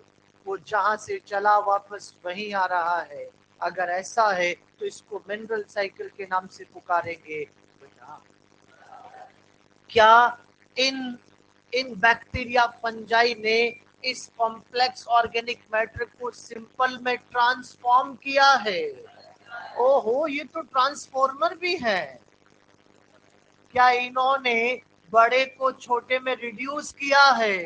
वो जहां से चला वापस वहीं आ रहा है। अगर ऐसा है तो इसको मिनरल साइकिल के नाम से पुकारेंगे। क्या इन इन बैक्टीरिया फंजाई ने इस कॉम्प्लेक्स ऑर्गेनिक मैटर को सिंपल में ट्रांसफॉर्म किया है? ओहो, ये तो ट्रांसफॉर्मर भी है। क्या इन्होंने बड़े को छोटे में रिड्यूस किया है?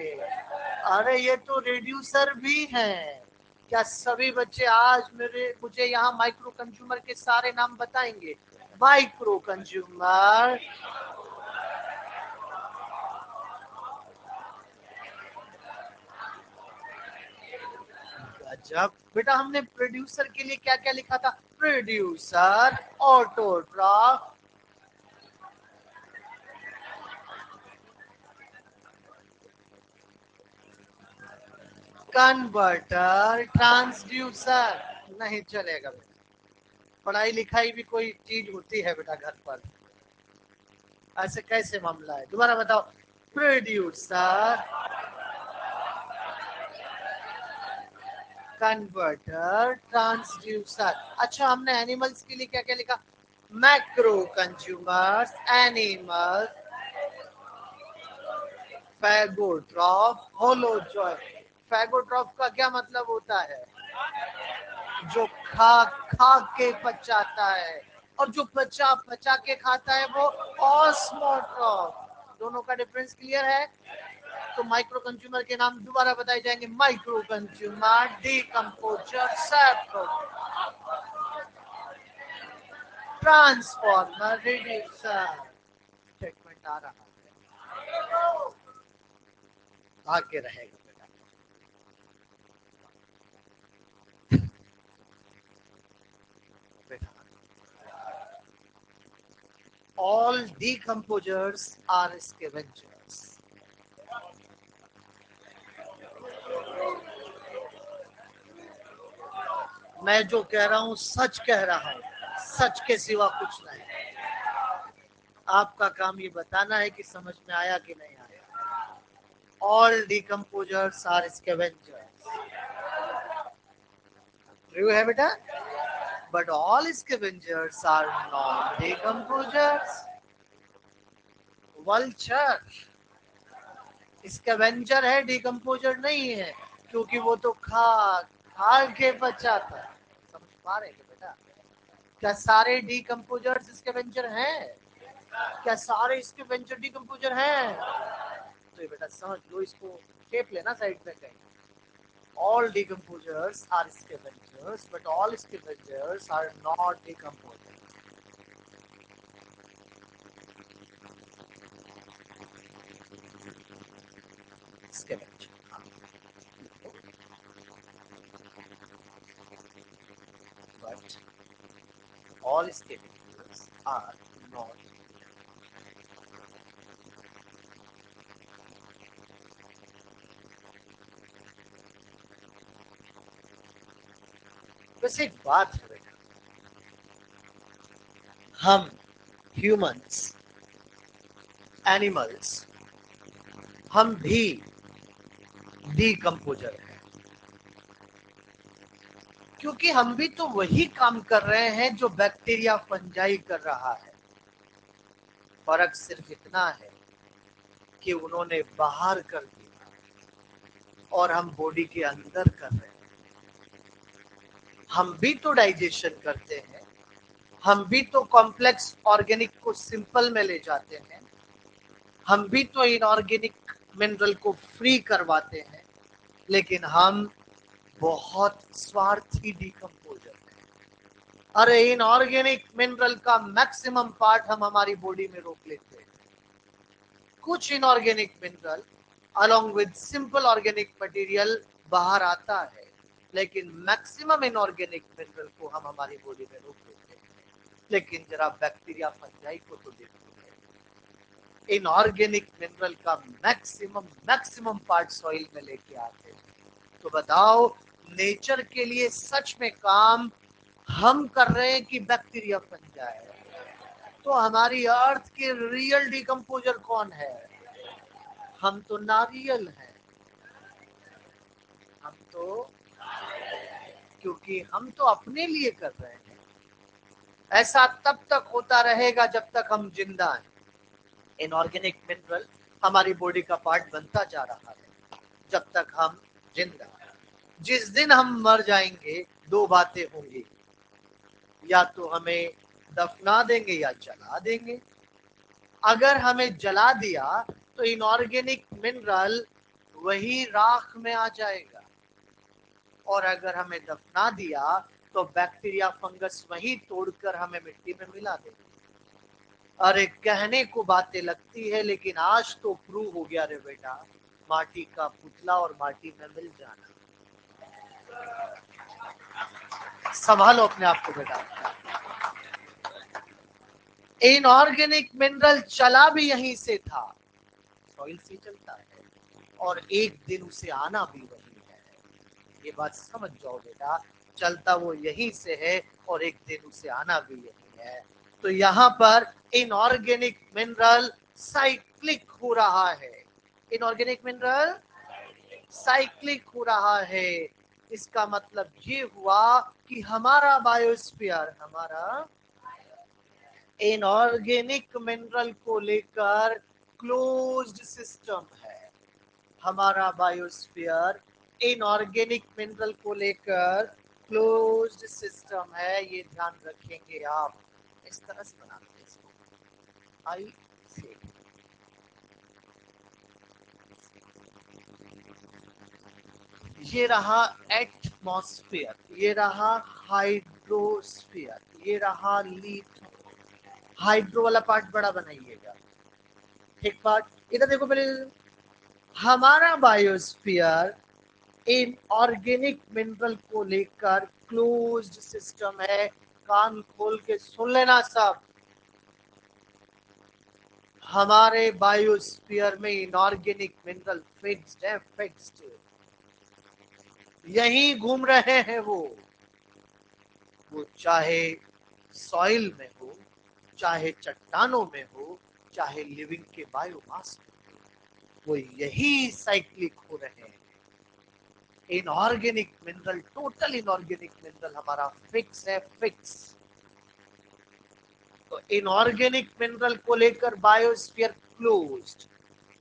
अरे ये तो रिड्यूसर भी है। क्या सभी बच्चे आज मुझे यहाँ माइक्रो कंज्यूमर के सारे नाम बताएंगे? माइक्रो कंज्यूमर, गजब। बेटा हमने प्रोड्यूसर के लिए क्या क्या लिखा था? Producer, autotroph, converter, transducer. नहीं चलेगा बेटा, पढ़ाई लिखाई भी कोई चीज होती है बेटा घर पर। ऐसे कैसे मामला है? दोबारा बताओ। Producer, converter, transducer. अच्छा हमने एनिमल्स के लिए क्या क्या लिखा? Macro consumers, animals, phagotroph, holozoic. Phagotroph का क्या मतलब होता है? जो खा खा के पचाता है, और जो पचा पचा के खाता है वो ऑस्मोट्रॉफ। दोनों का डिफरेंस क्लियर है? तो माइक्रो कंज्यूमर के नाम दोबारा बताए जाएंगे। Micro consumer, decomposer, sapro, transformer, reducer. Statement आ रहा है, आगे रहेगा बेटा। All decomposers are scavengers. मैं जो कह रहा हूं सच कह रहा हूं, सच के सिवा कुछ नहीं। आपका काम ये बताना है कि समझ में आया कि नहीं आया। all decomposers are scavengers. True है बेटा? But all scavengers are not decomposers. Vulture scavenger है, डिकम्पोजर नहीं है, क्योंकि वो तो खा के बचाता है। समझ पा रहे हैं बेटा? क्या सारे डिकम्पोजर्स स्कैवेंजर हैं? क्या सारे स्कैवेंजर डिकम्पोजर हैं? तो ये बेटा समझ लो, इसको टेप लेना साइड में कहीं। All decomposers are scavengers, but all scavengers are not decomposers. Scavenger. But all scavengers are not. बस एक बात है बेटा, हम ह्यूमंस, एनिमल्स, हम भी डिकम्पोजर हैं, क्योंकि हम भी तो वही काम कर रहे हैं जो बैक्टीरिया फंजाई कर रहा है। फर्क सिर्फ इतना है कि उन्होंने बाहर कर दिया और हम बॉडी के अंदर कर रहे हैं। हम भी तो डाइजेशन करते हैं, हम भी तो कॉम्प्लेक्स ऑर्गेनिक को सिंपल में ले जाते हैं, हम भी तो इनऑर्गेनिक मिनरल को फ्री करवाते हैं, लेकिन हम बहुत स्वार्थी डिकम्पोजर हैं। अरे इनऑर्गेनिक मिनरल का मैक्सिमम पार्ट हम हमारी बॉडी में रोक लेते हैं। कुछ inorganic mineral along with simple organic material बाहर आता है, लेकिन मैक्सिमम इनऑर्गेनिक मिनरल को हम हमारी बॉडी में रोक लेते हैं। लेकिन जरा बैक्टीरिया फंजाई को तो देखो, इनऑर्गेनिक मिनरल का मैक्सिमम पार्ट सॉइल में लेके आते हैं। तो बताओ, नेचर के लिए सच में काम हम कर रहे हैं कि बैक्टीरिया फंजाई? तो हमारी अर्थ के रियल डिकम्पोजर कौन है? हम तो नारियल हैं। हम तो, क्योंकि हम तो अपने लिए कर रहे हैं। ऐसा तब तक होता रहेगा जब तक हम जिंदा हैं। इनऑर्गेनिक मिनरल हमारी बॉडी का पार्ट बनता जा रहा है जब तक हम जिंदा हैं। जिस दिन हम मर जाएंगे, दो बातें होंगी, या तो हमें दफना देंगे या जला देंगे। अगर हमें जला दिया तो इनऑर्गेनिक मिनरल वही राख में आ जाएगा, और अगर हमें दफना दिया तो बैक्टीरिया फंगस वही तोड़कर हमें मिट्टी में मिला देगा। अरे कहने को बातें लगती है, लेकिन आज तो प्रूव हो गया रे बेटा, माटी का पुतला और माटी में मिल जाना। संभालो अपने आप को बेटा। इनऑर्गेनिक मिनरल चला भी यहीं से था, सॉइल से चलता है, और एक दिन उसे आना भी वही है। ये बात समझ जाओ बेटा, चलता वो यहीं से है और एक दिन उसे आना भी यही है। तो यहाँ पर इनऑर्गेनिक मिनरल साइक्लिक हो रहा है। इनऑर्गेनिक मिनरल साइक्लिक हो रहा है। इसका मतलब ये हुआ कि हमारा बायोस्फीयर, हमारा इनऑर्गेनिक मिनरल को लेकर क्लोज्ड सिस्टम है। हमारा बायोस्फीयर इनऑर्गेनिक मिनरल को लेकर क्लोज्ड सिस्टम है। ये ध्यान रखेंगे आप। इस तरह से बनाते हैं इसको। आई से ये रहा एटमॉस्फेयर, ये रहा हाइड्रोस्फीयर, ये रहा लीथ। हाइड्रो वाला पार्ट बड़ा बनाइएगा। एक पार्ट इधर देखो पहले। हमारा बायोस्फीयर इन ऑर्गेनिक मिनरल को लेकर क्लोज्ड सिस्टम है। कान खोल के सुन लेना सब। हमारे बायोस्फीयर में इनऑर्गेनिक मिनरल फिक्स्ड है, फिक्स्ड, यही घूम रहे हैं। वो चाहे सॉइल में हो, चाहे चट्टानों में हो, चाहे लिविंग के बायोमास में हो। वो यही साइक्लिक हो रहे हैं। Inorganic mineral, total inorganic mineral हमारा फिक्स है, फिक्स। तो इनऑर्गेनिक मिनरल को लेकर बायोस्फीयर क्लोज्ड,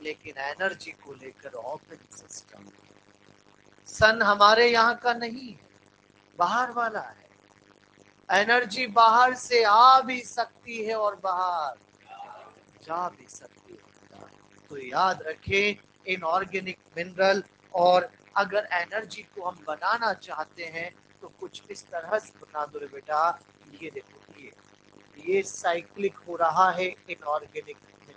लेकिन एनर्जी को लेकर ओपन सिस्टम। सन हमारे यहाँ का नहीं है, बाहर वाला है। एनर्जी बाहर से आ भी सकती है और बाहर जा भी सकती है। तो याद रखें, इनऑर्गेनिक मिनरल, और अगर एनर्जी को हम बनाना चाहते हैं तो कुछ इस तरह से बना दो रे बेटा। ये देखो, ये साइक्लिक हो रहा है इनऑर्गेनिक मिनरल।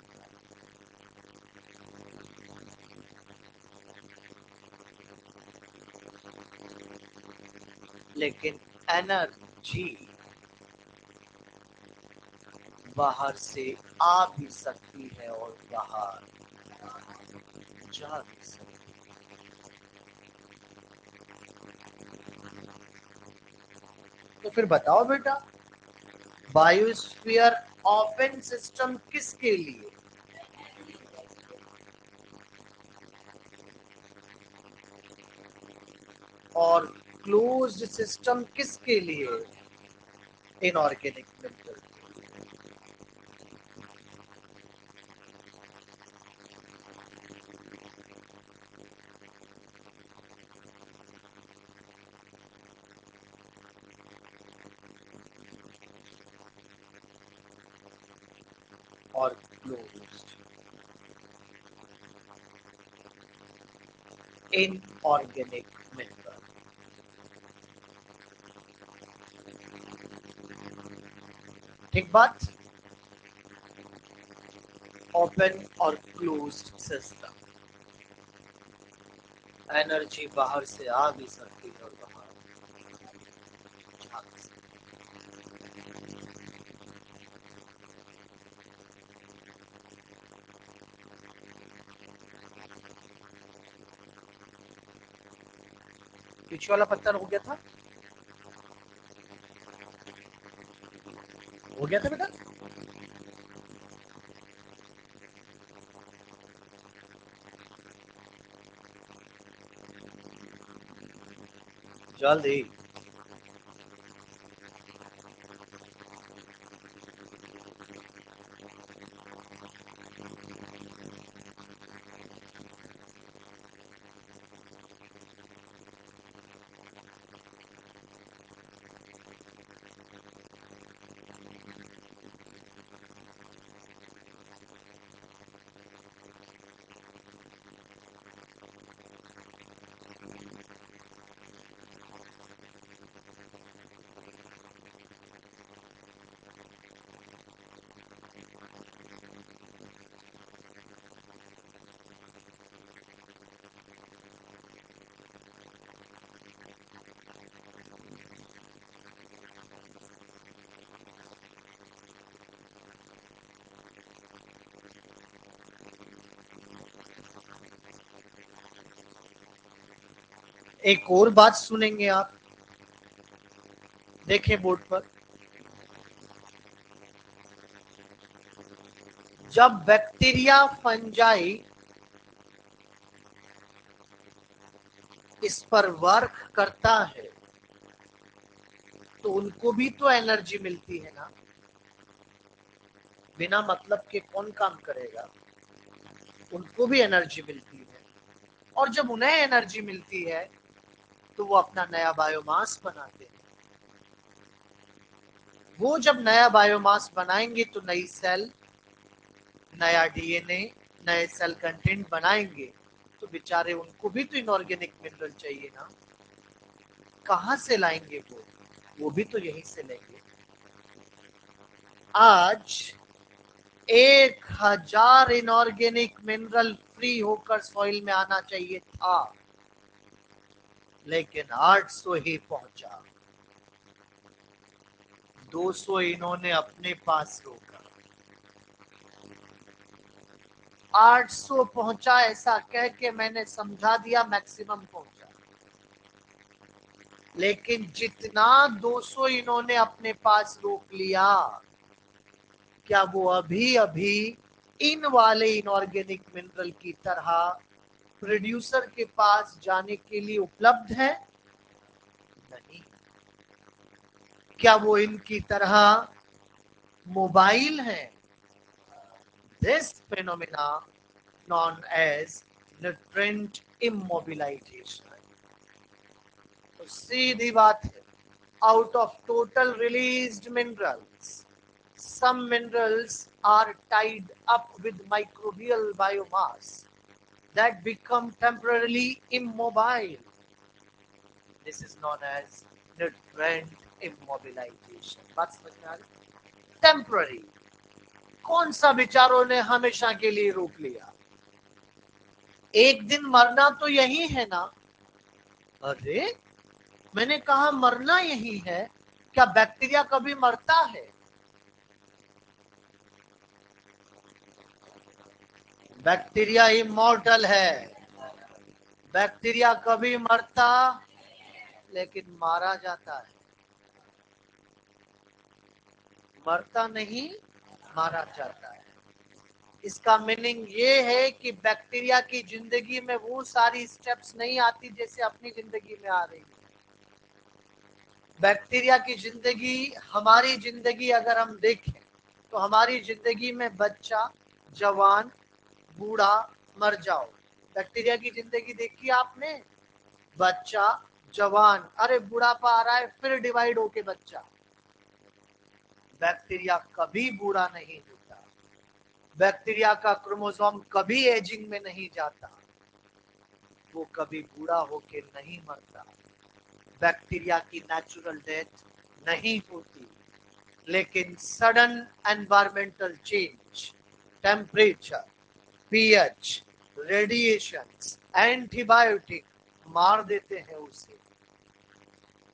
लेकिन एनर्जी बाहर से आ भी सकती है और बाहर जा भी सकती है। तो फिर बताओ बेटा, बायोस्फीयर ओपन सिस्टम किसके लिए? और क्लोज्ड सिस्टम किसके लिए? Inorganic mineral. और क्लोज्ड इनऑर्गेनिक मिनरल। ठीक बात। ओपन और क्लोज्ड सिस्टम, एनर्जी बाहर से आ भी सकती है और बाहर जा भी सकती है। पीछे वाला पत्थर हो गया था, हो गया था बेटा। जल्दी। एक और बात सुनेंगे आप, देखें बोर्ड पर। जब बैक्टीरिया, फंजाई इस पर वर्क करता है तो उनको भी तो एनर्जी मिलती है ना। बिना मतलब के कौन काम करेगा? उनको भी एनर्जी मिलती है, और जब उन्हें एनर्जी मिलती है तो वो अपना नया बायोमास बनाते हैं। वो जब नया बायोमास बनाएंगे तो नई सेल, नया डीएनए, नए सेल कंटेंट बनाएंगे, तो बेचारे उनको भी तो इनऑर्गेनिक मिनरल चाहिए ना। कहां से लाएंगे वो भी तो यहीं से लेंगे। आज 1000 इनऑर्गेनिक मिनरल फ्री होकर सॉइल में आना चाहिए था, लेकिन 800 ही पहुंचा। 200 इन्होंने अपने पास रोका। 800 पहुंचा ऐसा कह के मैंने समझा दिया मैक्सिमम पहुंचा, लेकिन जितना 200 इन्होंने अपने पास रोक लिया, क्या वो अभी अभी इन वाले इनऑर्गेनिक मिनरल की तरह प्रोड्यूसर के पास जाने के लिए उपलब्ध है? नहीं। क्या वो इनकी तरह मोबाइल है? This phenomena known as nutrient immobilization. तो सीधी बात है, out of total released minerals, some minerals are tied up with microbial biomass that become temporarily immobile. This is known as nutrient immobilization. बात समझ में आ गई? Temporary. कौन सा विचारों ने हमेशा के लिए रोक लिया? एक दिन मरना तो यही है ना? अरे मैंने कहा मरना यही है, क्या बैक्टीरिया कभी मरता है? बैक्टीरिया इमॉर्टल है, बैक्टीरिया कभी मरता लेकिन मारा जाता है, मरता नहीं, मारा जाता है। इसका मीनिंग ये है कि बैक्टीरिया की जिंदगी में वो सारी स्टेप्स नहीं आती जैसे अपनी जिंदगी में आ रही है। बैक्टीरिया की जिंदगी, हमारी जिंदगी अगर हम देखें तो हमारी जिंदगी में बच्चा, जवान, बूढ़ा, मर जाओ। बैक्टीरिया की जिंदगी देखी आपने? बच्चा, जवान, अरे बुढ़ापा आ रहा है, फिर डिवाइड होके बच्चा। बैक्टीरिया कभी बूढ़ा नहीं होता, बैक्टीरिया का क्रोमोसोम कभी एजिंग में नहीं जाता, वो कभी बूढ़ा होके नहीं मरता। बैक्टीरिया की नेचुरल डेथ नहीं होती, लेकिन sudden environmental change, temperature, pH, radiations, antibiotic मार देते हैं उसे,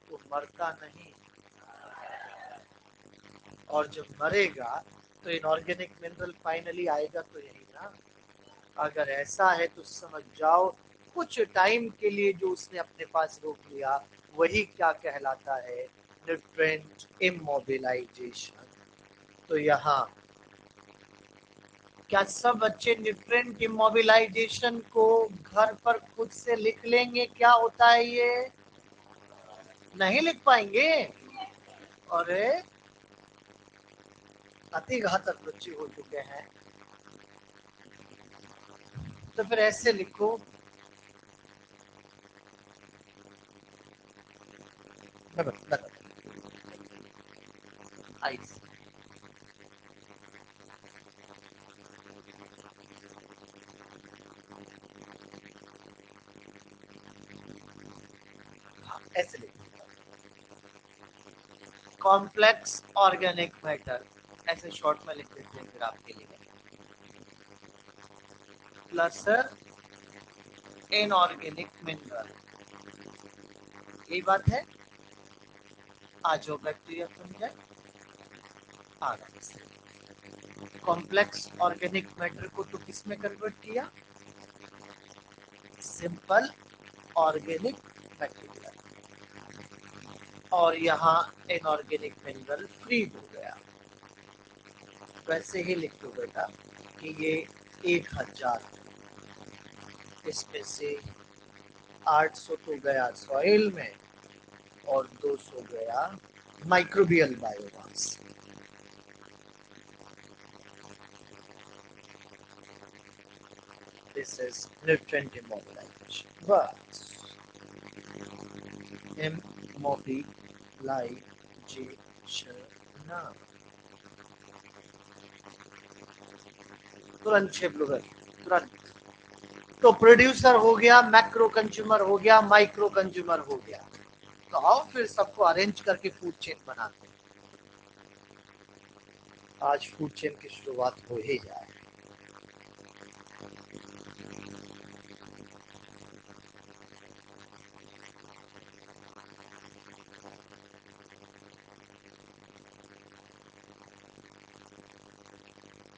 तो मरता नहीं। और जब मरेगा तो इनऑर्गेनिक मिनरल फाइनली आएगा तो यही ना। अगर ऐसा है तो समझ जाओ कुछ टाइम के लिए जो उसने अपने पास रोक लिया वही क्या कहलाता है? Nutrient immobilization. तो यहाँ क्या सब बच्चे न्यूट्रिएंट इमोबिलाइजेशन को घर पर खुद से लिख लेंगे? क्या होता है ये? नहीं लिख पाएंगे। अरे अति घातक बच्चे हो चुके हैं। तो फिर ऐसे लिखो, आइस ऐसे लिखो, कॉम्प्लेक्स ऑर्गेनिक मैटर, ऐसे शॉर्ट में लिख देते हैं फिर आपके लिए, प्लस इनऑर्गेनिक मिनरल। यही बात है। आज जो बैक्टीरिया बन जाए आ गया। कॉम्प्लेक्स ऑर्गेनिक मैटर को तो किस में कन्वर्ट किया? Simple organic bacteria. और यहाँ इनऑर्गेनिक मिनरल फ्री हो गया। वैसे ही लिख दो बेटा कि ये 1000, इसमें से 800 तो गया सॉइल में और 200 गया microbial biomass. This is nutrient immobilization. बस immobilization ना, तुरंत छेप लो तुरंत। तो प्रोड्यूसर हो गया, मैक्रो कंज्यूमर हो गया, माइक्रो कंज्यूमर हो गया। तो आओ फिर सबको अरेंज करके फूड चेन बनाते हैं। आज फूड चेन की शुरुआत हो ही जाए।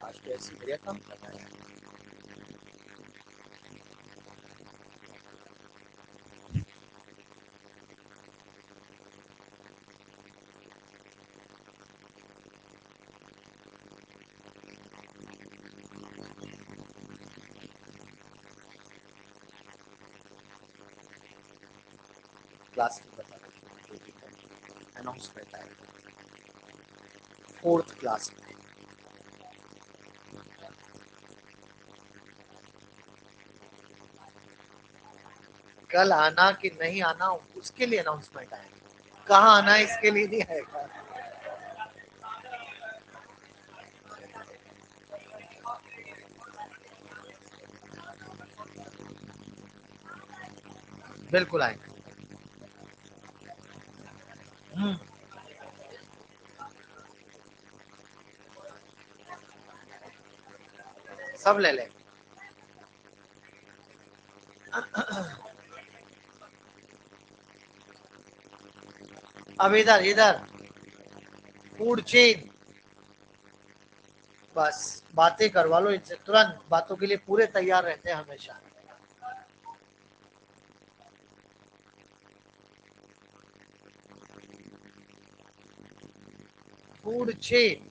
आज तो ऐसी बढ़िया काम कर रहा है। क्लास में बता अनाउंसमेंट आएगा, 4th क्लास में। कल आना कि नहीं आना उसके लिए अनाउंसमेंट आएगा, कहाँ आना है इसके लिए नहीं आएगा। बिल्कुल आएगा। सब ले ले। अब इधर इधर फूड चेन, बस बातें करवा लो इनसे, तुरंत बातों के लिए पूरे तैयार रहते हैं हमेशा। फूड चेन,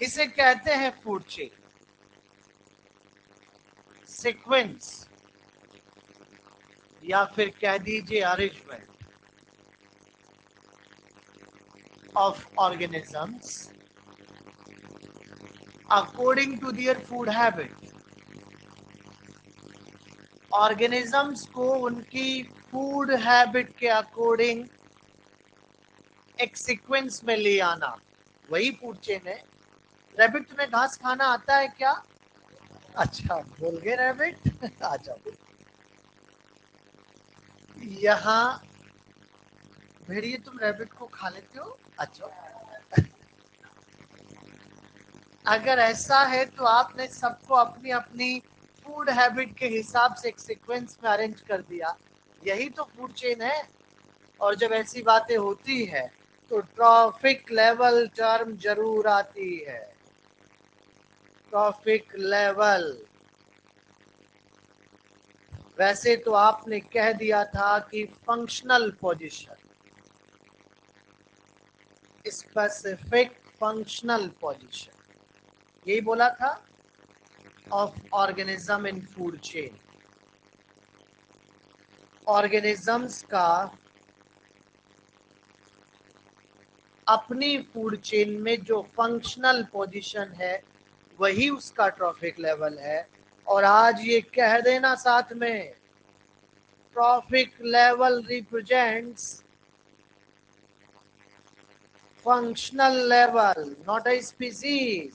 किसे कहते हैं फूड चेन? सीक्वेंस या फिर कह दीजिए arrangement of organisms according to their food habit। Organisms को उनकी फूड हैबिट के अकॉर्डिंग एक सीक्वेंस में ले आना, वही फूड चेन है। रैबिट, तुम्हें घास खाना आता है क्या? अच्छा बोल गए रैबिट। आ जाओ यहाँ। भेड़िए तुम रैबिट को खा लेते हो? अच्छा अगर ऐसा है तो आपने सबको अपनी अपनी फूड हैबिट के हिसाब से एक सीक्वेंस में अरेंज कर दिया, यही तो फूड चेन है। और जब ऐसी बातें होती है तो ट्रॉफिक लेवल टर्म जरूर आती है। ट्रॉफिक लेवल, वैसे तो आपने कह दिया था कि functional position, specific functional position, यही बोला था of organism in food chain. Organisms का अपनी फूड चेन में जो फंक्शनल पोजीशन है वही उसका ट्रॉफिक लेवल है। और आज ये कह देना साथ में, trophic level represents functional level, not a species.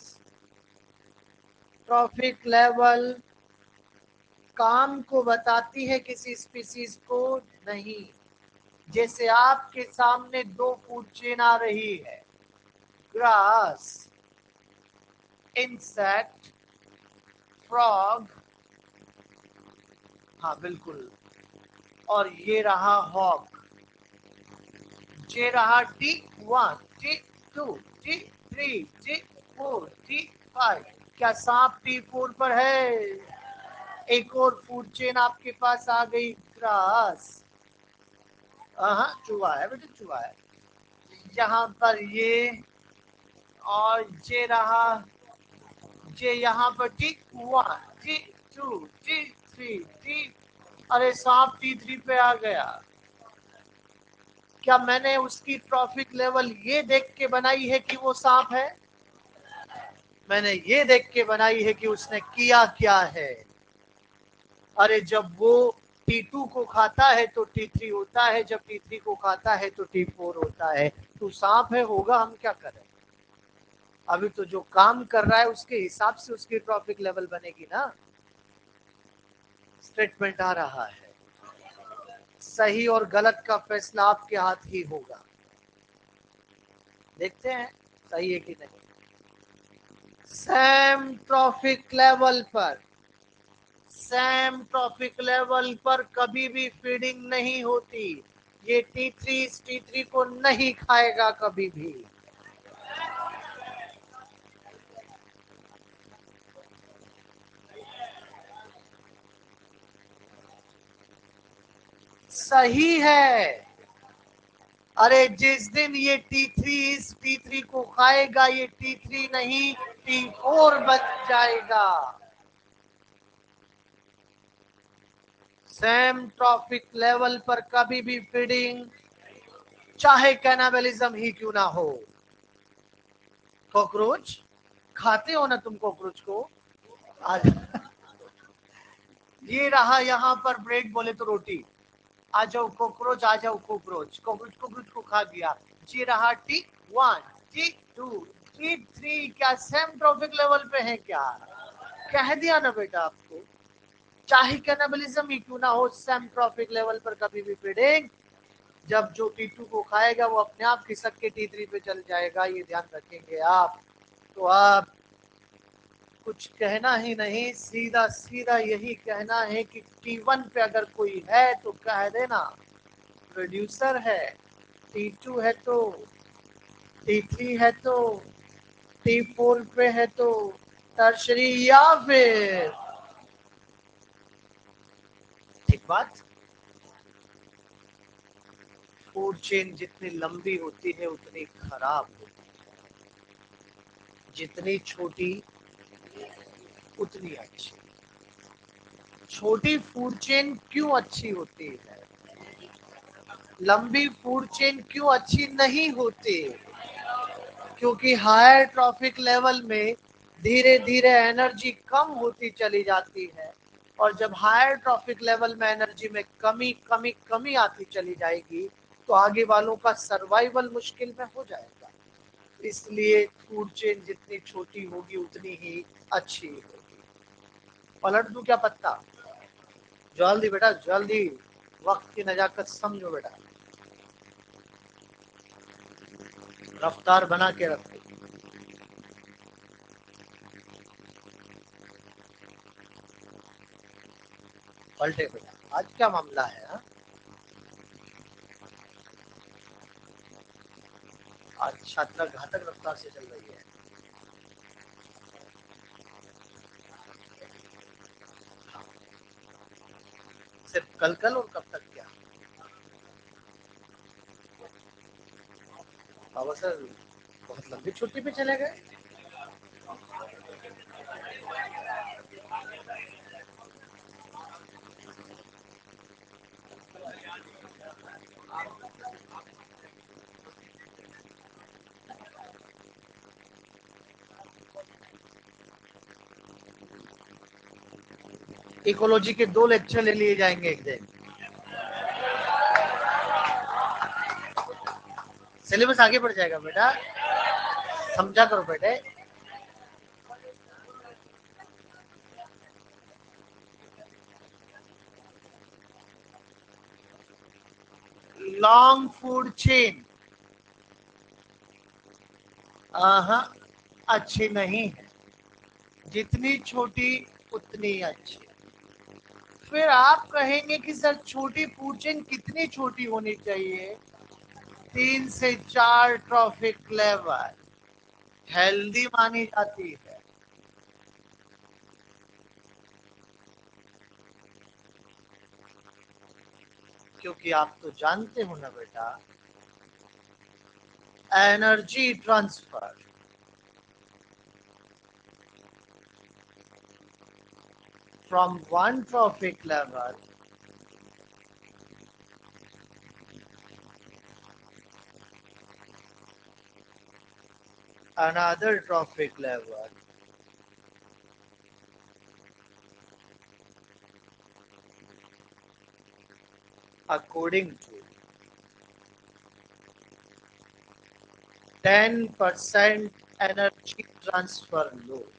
Trophic level काम को बताती है, किसी स्पीसीज को नहीं। जैसे आपके सामने 2 फूड चेन आ रही है, ग्रास, इंसेक्ट, फ्रॉग, हाँ बिल्कुल, और ये रहा हॉक। ये रहा T1, T2, T3, T4, T5। क्या सांप T4 पर है? एक और फूड चेन आपके पास आ गई, ग्रास। हाँ चूहा है बेटे, चूहा है। यहाँ पर ये, और ये रहा, ये यहाँ पर T1, T2, T3, T, अरे सांप T3 पे आ गया। क्या मैंने उसकी ट्रॉफिक लेवल ये देख के बनाई है कि वो सांप है? मैंने ये देख के बनाई है कि उसने किया क्या है। अरे जब वो T2 को खाता है तो T3 होता है, जब T3 को खाता है तो T4 होता है। तो सांप है, होगा, हम क्या करें। अभी तो जो काम कर रहा है उसके हिसाब से उसकी ट्रॉफिक लेवल बनेगी ना। स्टेटमेंट आ रहा है, सही और गलत का फैसला आपके हाथ ही होगा। देखते हैं सही है कि नहीं। सेम ट्रॉफिक लेवल पर, सेम ट्रॉफिक लेवल पर कभी भी फीडिंग नहीं होती। ये T3 को नहीं खाएगा कभी भी। सही है। अरे जिस दिन ये T3 इस T3 को खाएगा, ये T3 नहीं T4 बन जाएगा। सेम ट्रॉफिक लेवल पर कभी भी फीडिंग, चाहे कैनाबलिज्म ही क्यों ना हो। कॉकरोच खाते हो ना तुम कॉकरोच को? आज ये रहा यहाँ पर ब्रेड बोले तो रोटी। आ जाओ कॉकरोच, आ जाओ कॉकरोच। कॉकरोच कॉकरोच को खा गया। ये रहा टिक 1, टिक 2, टिक 3। क्या सेम ट्रॉफिक लेवल पे है क्या? कह दिया ना बेटा आपको, चाहे कैनाबलिज्म ही क्यों ना हो, सेम ट्रॉफिक लेवल पर कभी भी फीडिंग। जब जो T2 को खाएगा वो अपने आप खिसक के T3 पे चल जाएगा, ये ध्यान रखेंगे आप। तो आप कुछ कहना ही नहीं, सीधा सीधा यही कहना है कि T1 पे अगर कोई है तो कह देना प्रोड्यूसर है, T2 है तो, T3 है तो, T4 पे है तो टर्शरी, या फिर ठीक बात। फूड चेन जितनी लंबी होती है उतनी खराब होती है, जितनी छोटी उतनी अच्छी। छोटी फूड चेन क्यों अच्छी होती है? लंबी फूड चेन क्यों अच्छी नहीं होती? क्योंकि हायर ट्रॉफिक लेवल में धीरे धीरे एनर्जी कम होती चली जाती है, और जब हायर ट्रॉफिक लेवल में एनर्जी में कमी कमी कमी आती चली जाएगी तो आगे वालों का सर्वाइवल मुश्किल में हो जाएगा। इसलिए फूड चेन जितनी छोटी होगी उतनी ही अच्छी होगी। पलट दूं क्या पत्ता? जल्दी बेटा जल्दी, वक्त की नजाकत समझो बेटा, रफ्तार बना के रखो। पलटे बेटा, आज क्या मामला है हा? आज छात्रा घातक रफ्तार से चल रही है। सिर्फ कल कल और कब तक क्या? बाबा सर बहुत लंबी छुट्टी पे चले गए। इकोलॉजी के 2 लेक्चर ले लिए जाएंगे एक दिन। सिलेबस आगे बढ़ जाएगा बेटा, समझा करो बेटे। लॉन्ग फूड चेन अच्छी नहीं है, जितनी छोटी उतनी अच्छी। फिर आप कहेंगे कि सर छोटी फूड चेन कितनी छोटी होनी चाहिए? 3 से 4 ट्रॉफिक लेवल हेल्दी मानी जाती है। क्योंकि आप तो जानते हो ना बेटा, energy transfer from one trophic level another trophic level according to 10% energy transfer load.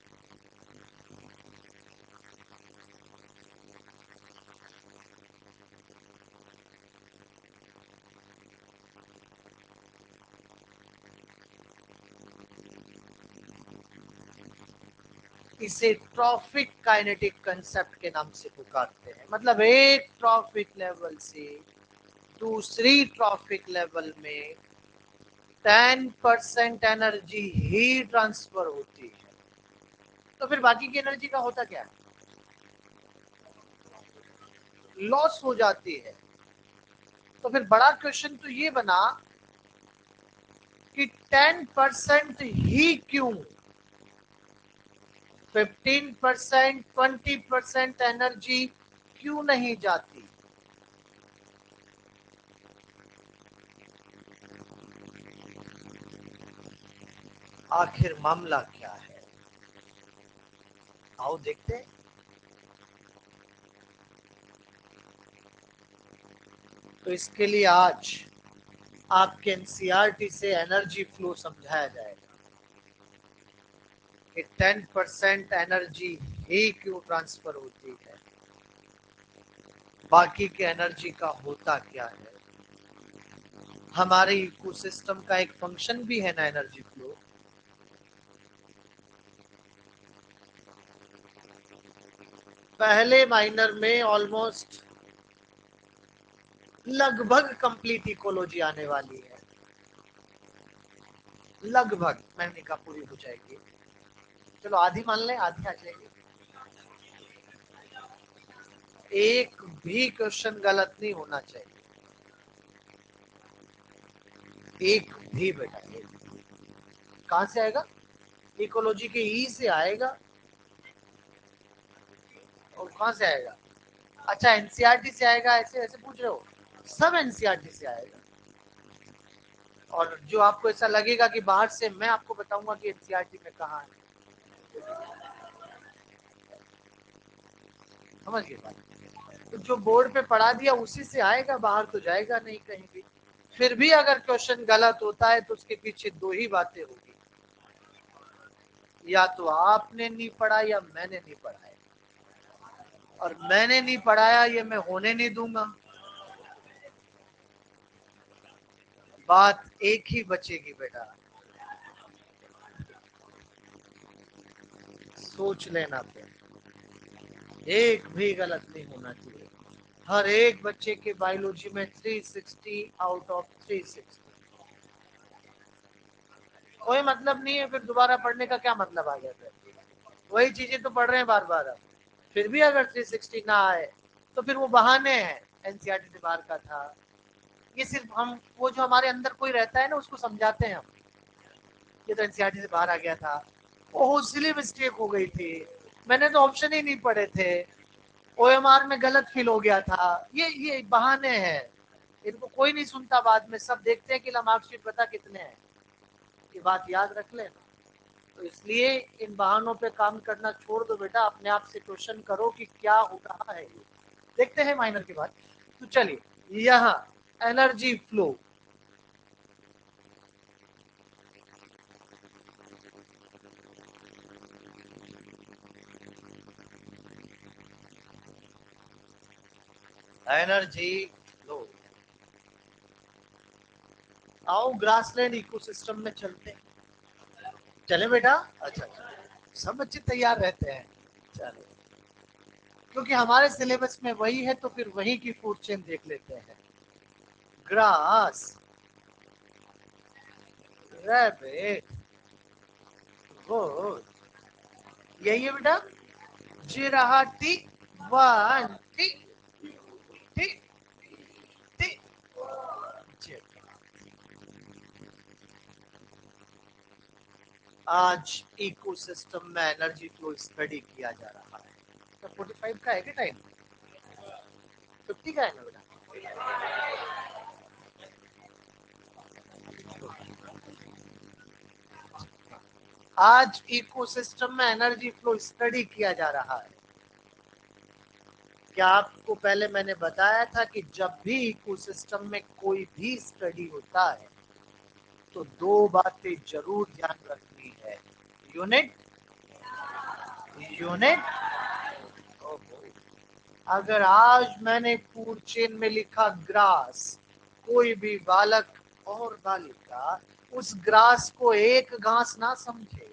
इसे ट्रॉफिक काइनेटिक कंसेप्ट के नाम से पुकारते हैं। मतलब एक ट्रॉफिक लेवल से दूसरी ट्रॉफिक लेवल में 10% एनर्जी ही ट्रांसफर होती है। तो फिर बाकी की एनर्जी का होता क्या? लॉस हो जाती है। तो फिर बड़ा क्वेश्चन तो ये बना कि 10% ही क्यों? 15%, 20% एनर्जी क्यों नहीं जाती? आखिर मामला क्या है? आओ देखते हैं। तो इसके लिए आज आपके एनसीईआरटी से एनर्जी फ्लो समझाया जाएगा कि 10% एनर्जी ही क्यों ट्रांसफर होती है, बाकी के एनर्जी का होता क्या है। हमारे इकोसिस्टम का एक फंक्शन भी है ना एनर्जी फ्लो। पहले माइनर में ऑलमोस्ट लगभग कंप्लीट इकोलॉजी आने वाली है, लगभग। मैंने कहा पूरी हो जाएगी, चलो आधी मान लें, आधी आ जाएगी। एक भी क्वेश्चन गलत नहीं होना चाहिए, एक भी बेटा। कहां से आएगा? इकोलॉजी के ई से आएगा। और कहां से आएगा? अच्छा एनसीईआरटी से आएगा, ऐसे ऐसे पूछ रहे हो? सब एनसीईआरटी से आएगा। और जो आपको ऐसा लगेगा कि बाहर से, मैं आपको बताऊंगा कि एनसीईआरटी में कहाँ है। समझ गए बात? तो जो बोर्ड पे पढ़ा दिया उसी से आएगा, बाहर तो जाएगा नहीं कहीं भी। फिर भी अगर क्वेश्चन गलत होता है तो उसके पीछे दो ही बातें होगी, या तो आपने नहीं पढ़ा या मैंने नहीं पढ़ाया। और मैंने नहीं पढ़ाया ये मैं होने नहीं दूंगा। बात एक ही बचेगी बेटा, सोच लेना फिर। एक भी गलत नहीं होना चाहिए। हर एक बच्चे के बायोलॉजी में 360 आउट ऑफ 360। कोई मतलब नहीं है, फिर दोबारा पढ़ने का क्या मतलब आ गया? फिर वही चीजें तो पढ़ रहे हैं बार बार। अब फिर भी अगर 360 ना आए तो फिर वो बहाने हैं, एनसीईआरटी से बाहर का था। ये सिर्फ हम, वो जो हमारे अंदर कोई रहता है ना, उसको समझाते हैं हम, ये तो एनसीईआरटी से बाहर आ गया था, ओहो सिली मिस्टेक हो गई थी, मैंने तो ऑप्शन ही नहीं पढ़े थे, ओएमआर में गलत फिल हो गया था। ये बहाने हैं, इनको कोई नहीं सुनता। बाद में सब देखते हैं कि मार्कशीट पता कितने हैं। ये बात याद रख लेना। तो इसलिए इन बहानों पे काम करना छोड़ दो बेटा, अपने आप से क्वेश्चन करो कि क्या हो रहा है। ये देखते हैं माइनर के बाद। तो चलिए यहाँ एनर्जी फ्लो। Energy flow. आओ ग्रासलैंड इकोसिस्टम में चलते हैं। चले बेटा? अच्छा, सब बच्चे तैयार रहते हैं। चलो, क्योंकि हमारे सिलेबस में वही है तो फिर वही की फूड चेन देख लेते हैं। ग्रास, रैबिट, गोट, यही है बेटा। जी रहा T, one T, T T. आज इकोसिस्टम में एनर्जी फ्लो स्टडी किया जा रहा है। तो 45 का है क्या टाइम? 50 का है ना बेटा? आज इकोसिस्टम में एनर्जी फ्लो स्टडी किया जा रहा है। क्या आपको पहले मैंने बताया था कि जब भी इकोसिस्टम में कोई भी स्टडी होता है तो दो बातें जरूर ध्यान रखनी है। Unit, unit. अगर आज मैंने फूड चेन में लिखा ग्रास, कोई भी बालक और बालिका उस ग्रास को एक घास ना समझे,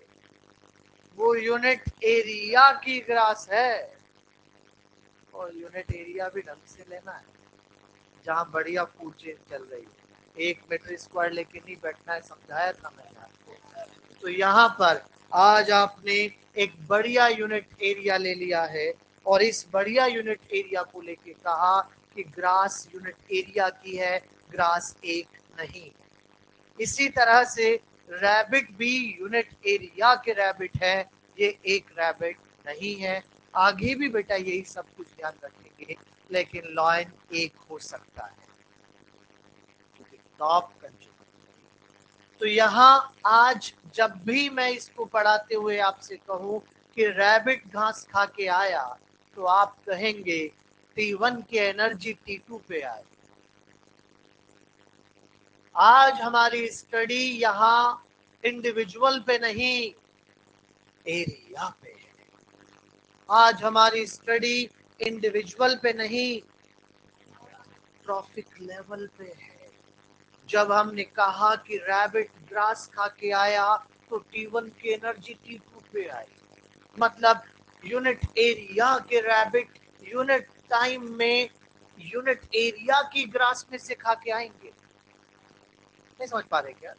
वो यूनिट एरिया की ग्रास है। और यूनिट एरिया भी ढंग से लेना है, जहाँ बढ़िया फूड चेन चल रही है। 1 मीटर स्क्वायर लेके नहीं बैठना है, समझाया था मैंने आपको। तो यहाँ पर आज आपने एक बढ़िया यूनिट एरिया ले लिया है, और इस बढ़िया यूनिट एरिया को लेके कहा कि ग्रास यूनिट एरिया की है, ग्रास एक नहीं। इसी तरह से रैबिट भी यूनिट एरिया के रैबिट है, ये एक रैबिट नहीं है। आगे भी बेटा यही सब कुछ ध्यान रखेंगे, लेकिन लाइन एक हो सकता है क्योंकि टॉप कंज्यूमर। तो यहाँ आज जब भी मैं इसको पढ़ाते हुए आपसे कहूं कि रैबिट घास खा के आया, तो आप कहेंगे T1 की एनर्जी T2 पे आई। आज हमारी स्टडी यहाँ इंडिविजुअल पे नहीं, एरिया पे है। आज हमारी स्टडी इंडिविजुअल पे नहीं, ट्रॉफिक लेवल पे है। जब हमने कहा कि रैबिट ग्रास खा के आया, तो T1 की एनर्जी T2 पे आई। मतलब यूनिट एरिया के रैबिट यूनिट टाइम में यूनिट एरिया की ग्रास में से खा के आएंगे। नहीं समझ पा रहे क्या?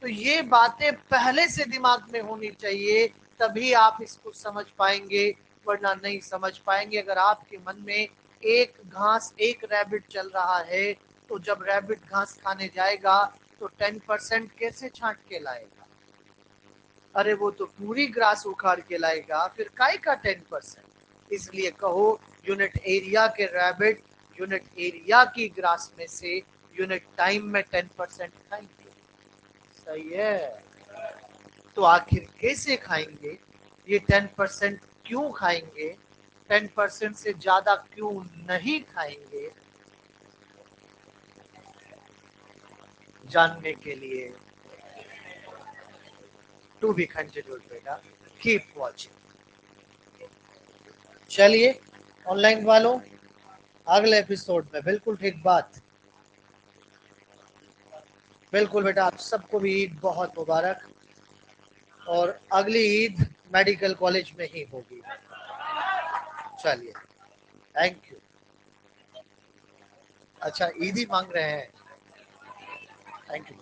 तो ये बातें पहले से दिमाग में होनी चाहिए, तभी आप इसको समझ पाएंगे, वरना नहीं समझ पाएंगे। अगर आपके मन में एक रैबिट चल रहा है, तो जब रैबिट घास खाने जाएगा तो 10% कैसे छांट के लाएगा? अरे वो तो पूरी ग्रास उखाड़ के लाएगा, फिर काय का 10%? इसलिए कहो यूनिट एरिया के रैबिट यूनिट एरिया की ग्रास में से यूनिट टाइम में 10% खाएंगे। सही है। तो आखिर कैसे खाएंगे? ये 10% क्यों खाएंगे? 10% से ज्यादा क्यों नहीं खाएंगे? जानने के लिए टू बी कंटिन्यूड बेटा, कीप वॉचिंग। चलिए ऑनलाइन वालों, अगले एपिसोड में बिल्कुल ठीक बात। बिल्कुल बेटा, आप सबको भी ईद बहुत मुबारक, और अगली ईद मेडिकल कॉलेज में ही होगी। चलिए, थैंक यू। अच्छा, ईद ही मांग रहे हैं? Thank you.